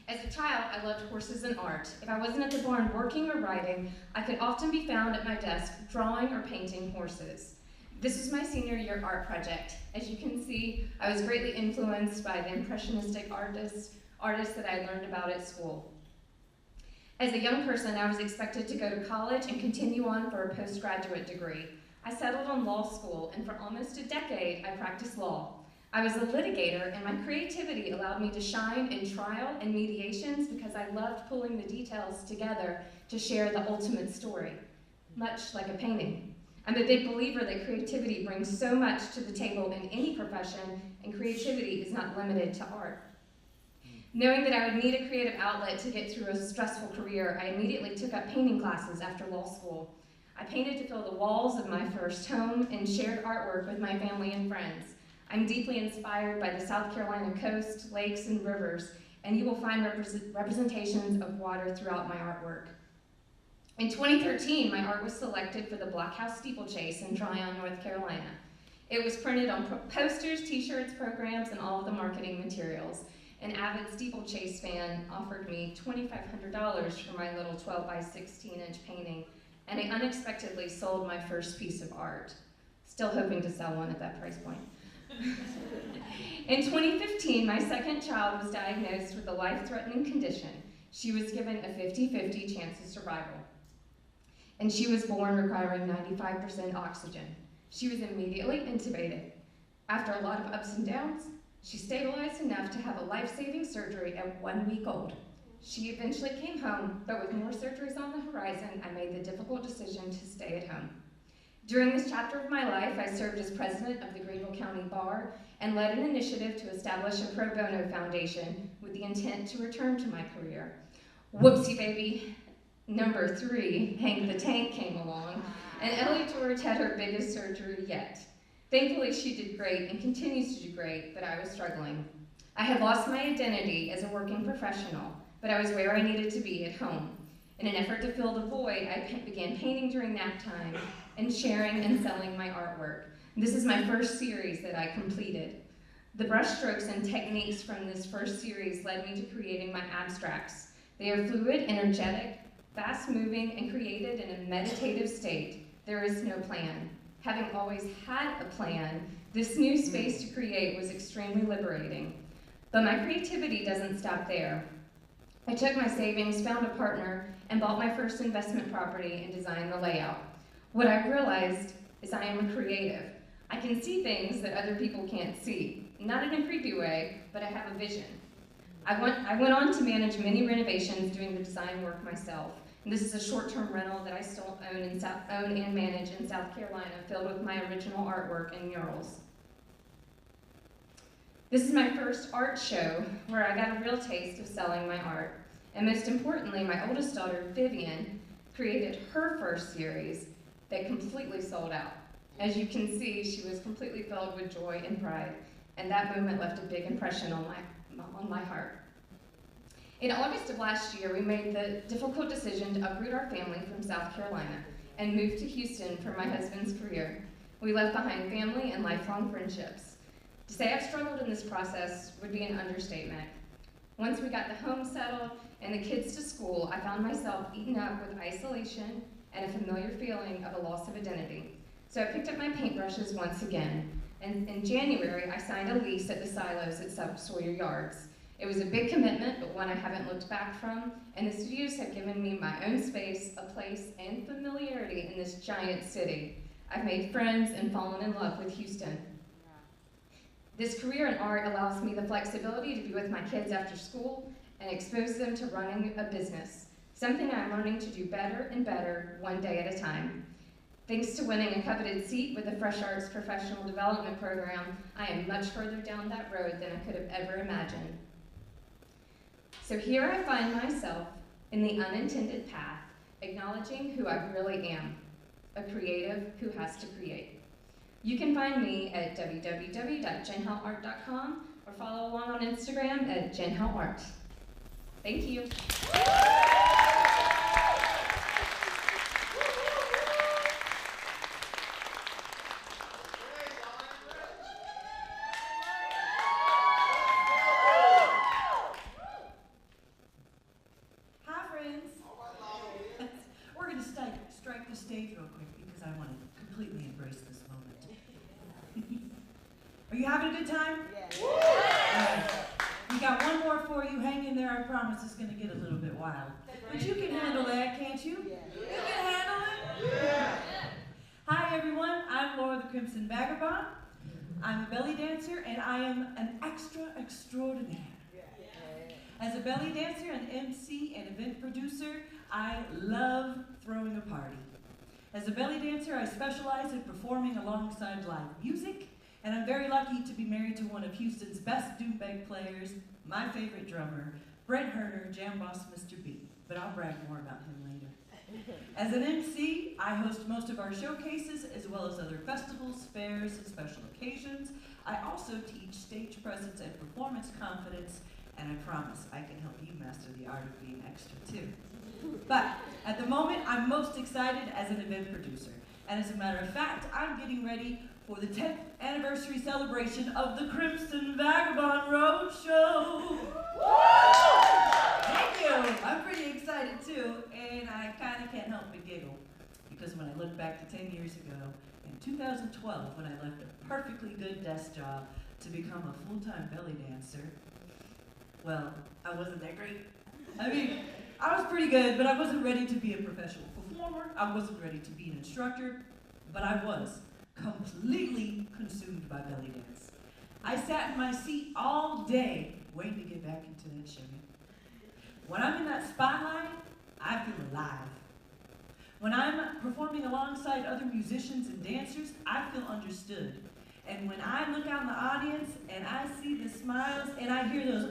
As a child, I loved horses and art. If I wasn't at the barn working or writing, I could often be found at my desk drawing or painting horses. This was my senior year art project. As you can see, I was greatly influenced by the impressionistic artists that I learned about at school. As a young person, I was expected to go to college and continue on for a postgraduate degree. I settled on law school, and for almost a decade, I practiced law. I was a litigator, and my creativity allowed me to shine in trial and mediations because I loved pulling the details together to share the ultimate story, much like a painting. I'm a big believer that creativity brings so much to the table in any profession, and creativity is not limited to art. Knowing that I would need a creative outlet to get through a stressful career, I immediately took up painting classes after law school. I painted to fill the walls of my first home and shared artwork with my family and friends. I'm deeply inspired by the South Carolina coast, lakes, and rivers, and you will find representations of water throughout my artwork. In 2013, my art was selected for the Black House Steeplechase in Tryon, North Carolina. It was printed on posters, t-shirts, programs, and all of the marketing materials. An avid steeplechase fan offered me $2,500 for my little 12 by 16-inch painting, and I unexpectedly sold my first piece of art. Still hoping to sell one at that price point. In 2015, my second child was diagnosed with a life-threatening condition. She was given a 50-50 chance of survival. And she was born requiring 95% oxygen. She was immediately intubated. After a lot of ups and downs, she stabilized enough to have a life-saving surgery at 1 week old. She eventually came home, but with more surgeries on the horizon, I made the difficult decision to stay at home. During this chapter of my life, I served as president of the Greenville County Bar and led an initiative to establish a pro bono foundation with the intent to return to my career. Whoopsie baby, number 3, Hank the Tank, came along, and Ellie George had her biggest surgery yet. Thankfully, she did great and continues to do great, but I was struggling. I had lost my identity as a working professional, but I was where I needed to be at home. In an effort to fill the void, I began painting during nap time and sharing and selling my artwork. This is my first series that I completed. The brushstrokes and techniques from this first series led me to creating my abstracts. They are fluid, energetic, fast-moving, and created in a meditative state. There is no plan. Having always had a plan, this new space to create was extremely liberating. But my creativity doesn't stop there. I took my savings, found a partner, and bought my first investment property and designed the layout. What I realized is I am a creative. I can see things that other people can't see. Not in a creepy way, but I have a vision. I went on to manage many renovations doing the design work myself. And this is a short-term rental that I still own and manage in South Carolina, filled with my original artwork and murals. This is my first art show where I got a real taste of selling my art. And most importantly, my oldest daughter, Vivian, created her first series that completely sold out. As you can see, she was completely filled with joy and pride, and that moment left a big impression on my heart. In August of last year, we made the difficult decision to uproot our family from South Carolina and move to Houston for my husband's career. We left behind family and lifelong friendships. To say I've struggled in this process would be an understatement. Once we got the home settled and the kids to school, I found myself eaten up with isolation and a familiar feeling of a loss of identity. So I picked up my paintbrushes once again, and in January, I signed a lease at the silos at Sawyer Yards. It was a big commitment, but one I haven't looked back from, and the studios have given me my own space, a place, and familiarity in this giant city. I've made friends and fallen in love with Houston. This career in art allows me the flexibility to be with my kids after school and expose them to running a business, something I'm learning to do better and better, one day at a time. Thanks to winning a coveted seat with the Fresh Arts Professional Development Program, I am much further down that road than I could have ever imagined. So here I find myself in the unintended path, acknowledging who I really am, a creative who has to create. You can find me at www.jenhelart.com or follow along on Instagram at jenhelart. Thank you. Hi, friends. We're going to strike the stage real quick because I want to completely embrace this moment. Are you having a good time? Yes. We got one more for you. Hang in there. I promise it's going to get a little bit wild. But you can handle that, can't you? You can handle it? Yeah. Hi, everyone. I'm Laura the Crimson Vagabond. I'm a belly dancer, and I am an extra extraordinaire. As a belly dancer, an MC, and event producer, I love throwing a party. As a belly dancer, I specialize in performing alongside live music, and I'm very lucky to be married to one of Houston's best doombag players, my favorite drummer, Brent Herner, Jam Boss Mr. B. But I'll brag more about him later. As an MC, I host most of our showcases, as well as other festivals, fairs, and special occasions. I also teach stage presence and performance confidence, and I promise I can help you master the art of being extra too. But at the moment, I'm most excited as an event producer. And as a matter of fact, I'm getting ready for the 10th anniversary celebration of the Crimson Vagabond Road Show. Thank you. I'm pretty excited too, and I kind of can't help but giggle. Because when I look back to 10 years ago, in 2012, when I left a perfectly good desk job to become a full-time belly dancer, well, I wasn't that great. I mean, I was pretty good, but I wasn't ready to be a professional performer. I wasn't ready to be an instructor, but I was completely consumed by belly dance. I sat in my seat all day waiting to get back into that show. When I'm in that spotlight, I feel alive. When I'm performing alongside other musicians and dancers, I feel understood. And when I look out in the audience and I see the smiles and I hear those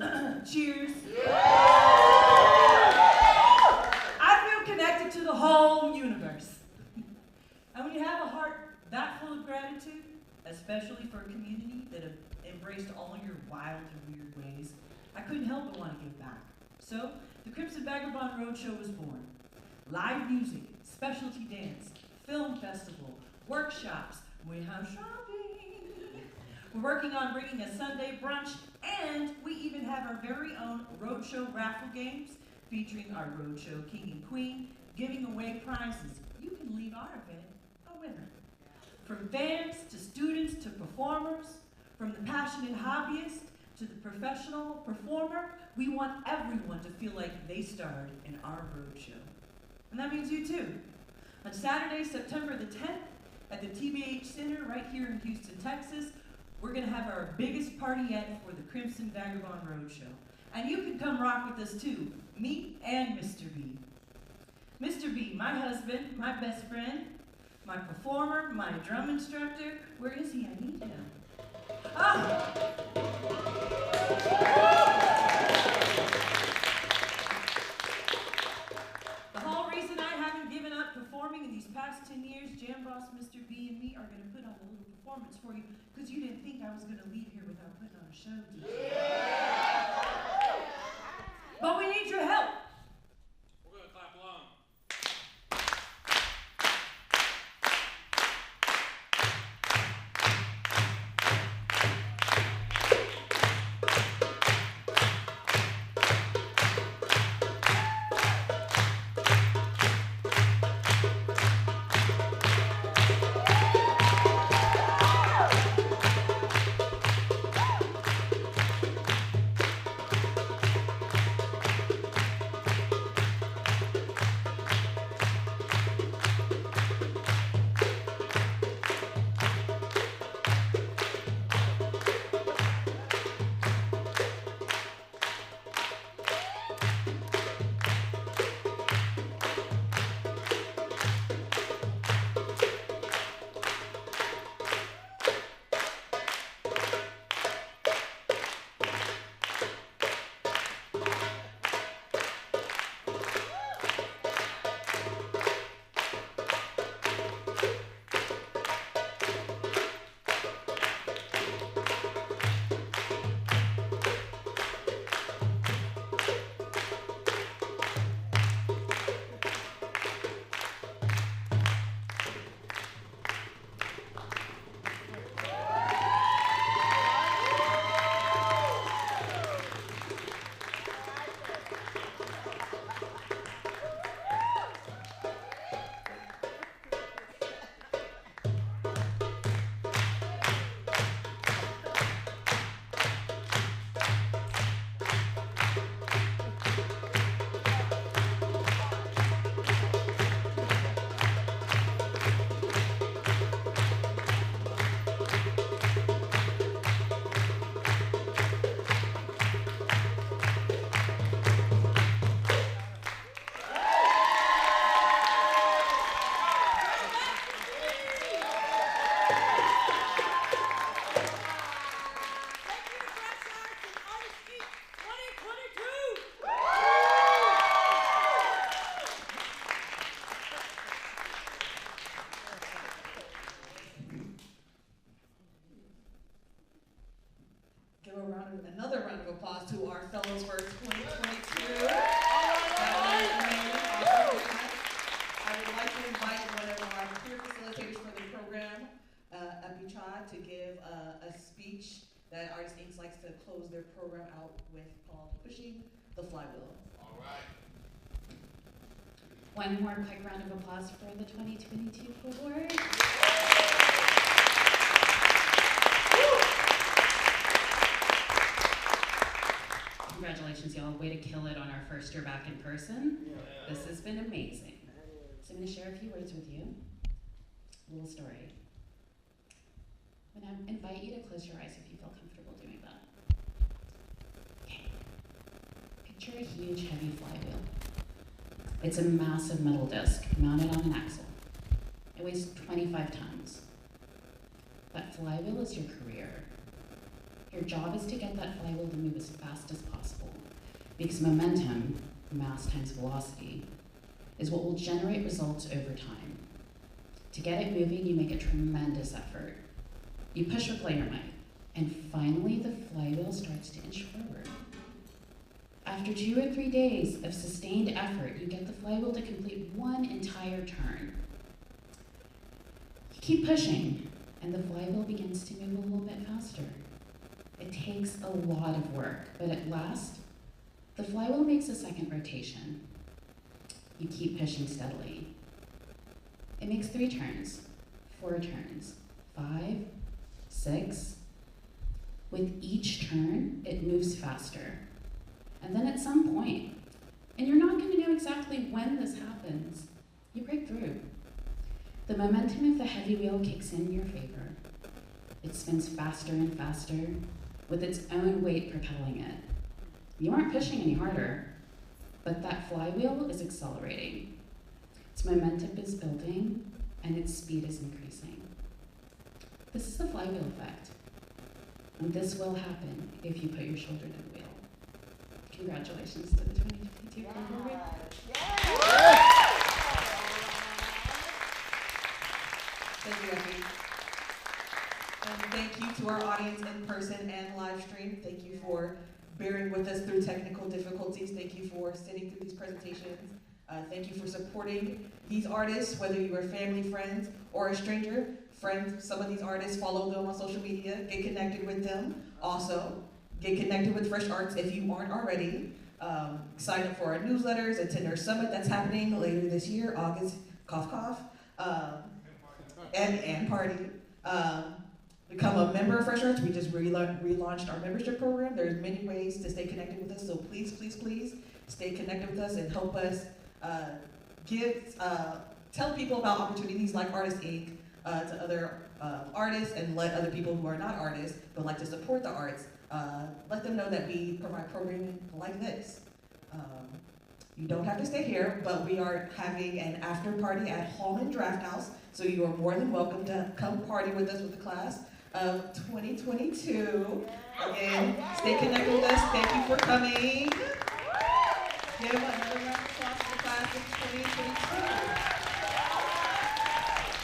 cheers, I feel connected to the whole universe. And when you have a heart that full of gratitude, especially for a community that have embraced all your wild and weird ways, I couldn't help but want to give back. So, the Crimson Vagabond Roadshow was born. Live music, specialty dance, film festival, workshops, we have shopping. We're working on bringing a Sunday brunch, and we even have our very own Roadshow raffle games featuring our Roadshow King and Queen, giving away prizes. You can leave our event a winner. From fans to students to performers, from the passionate hobbyist to the professional performer, we want everyone to feel like they starred in our Roadshow. And that means you too. On Saturday, September the 10th, at the TBH Center right here in Houston, Texas, we're gonna have our biggest party yet for the Crimson Vagabond Roadshow. And you can come rock with us too, me and Mr. B. Mr. B, my husband, my best friend, my performer, my drum instructor. Where is he? I need him. Ah! The whole reason I haven't given up performing in these past 10 years, Jam Boss, Mr. B, and me are going to put on a little performance for you because you didn't think I was going to leave here without putting on a show, did you? But we need your help. We're going to clap along. Another round of applause to our fellows for 2022. I would like to invite one of our peer facilitators for the program, Apichad, to give a speech that Artist Inc. likes to close their program out with called Pushing the Flywheel. All right. One more quick round of applause for the 2022 award. You congratulations, y'all. Way to kill it on our first year back in person. This has been amazing. So I'm going to share a few words with you. A little story. I'm going to invite you to close your eyes if you feel comfortable doing that. Okay. Picture a huge, heavy flywheel. It's a massive metal disc mounted on an axle. It weighs 25 tons. That flywheel is your career. Your job is to get that flywheel to move as fast as possible, because momentum, mass times velocity, is what will generate results over time. To get it moving, you make a tremendous effort. You push with all your might, and finally the flywheel starts to inch forward. After 2 or 3 days of sustained effort, you get the flywheel to complete one entire turn. You keep pushing, and the flywheel begins to move a little bit faster. It takes a lot of work, but at last, the flywheel makes a second rotation. You keep pushing steadily. It makes 3 turns, 4 turns, 5, 6. With each turn, it moves faster. And then at some point, and you're not going to know exactly when this happens, you break through. The momentum of the heavy wheel kicks in your favor. It spins faster and faster, with its own weight propelling it. You aren't pushing any harder, but that flywheel is accelerating. Its momentum is building, and its speed is increasing. This is the flywheel effect, and this will happen if you put your shoulder to the wheel. Congratulations to the 2022 cohort. Thank you, Effie. And thank you to our audience in person and live stream. Thank you for bearing with us through technical difficulties. Thank you for sitting through these presentations. Thank you for supporting these artists, whether you are family, friends, or a stranger. Friends, some of these artists, follow them on social media, get connected with them. Also, get connected with Fresh Arts if you aren't already. Sign up for our newsletters, attend our summit that's happening later this year, August, cough, cough, and party. Become a member of Fresh Arts. We just relaunched our membership program. There's many ways to stay connected with us, so please, please, please stay connected with us and help us tell people about opportunities like Artist Inc. To other artists, and let other people who are not artists but like to support the arts, let them know that we provide programming like this. You don't have to stay here, but we are having an after party at Hallman Draft House, so you are more than welcome to come party with us with the class of 2022. Again, stay connected with us. Thank you for coming. Give another round of applause for the class of 2022.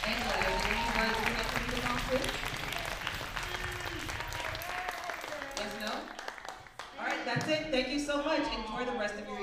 Angela, is there any words you'd like to leave us off with? Yes, no? All right, that's it. Thank you so much. Enjoy the rest of your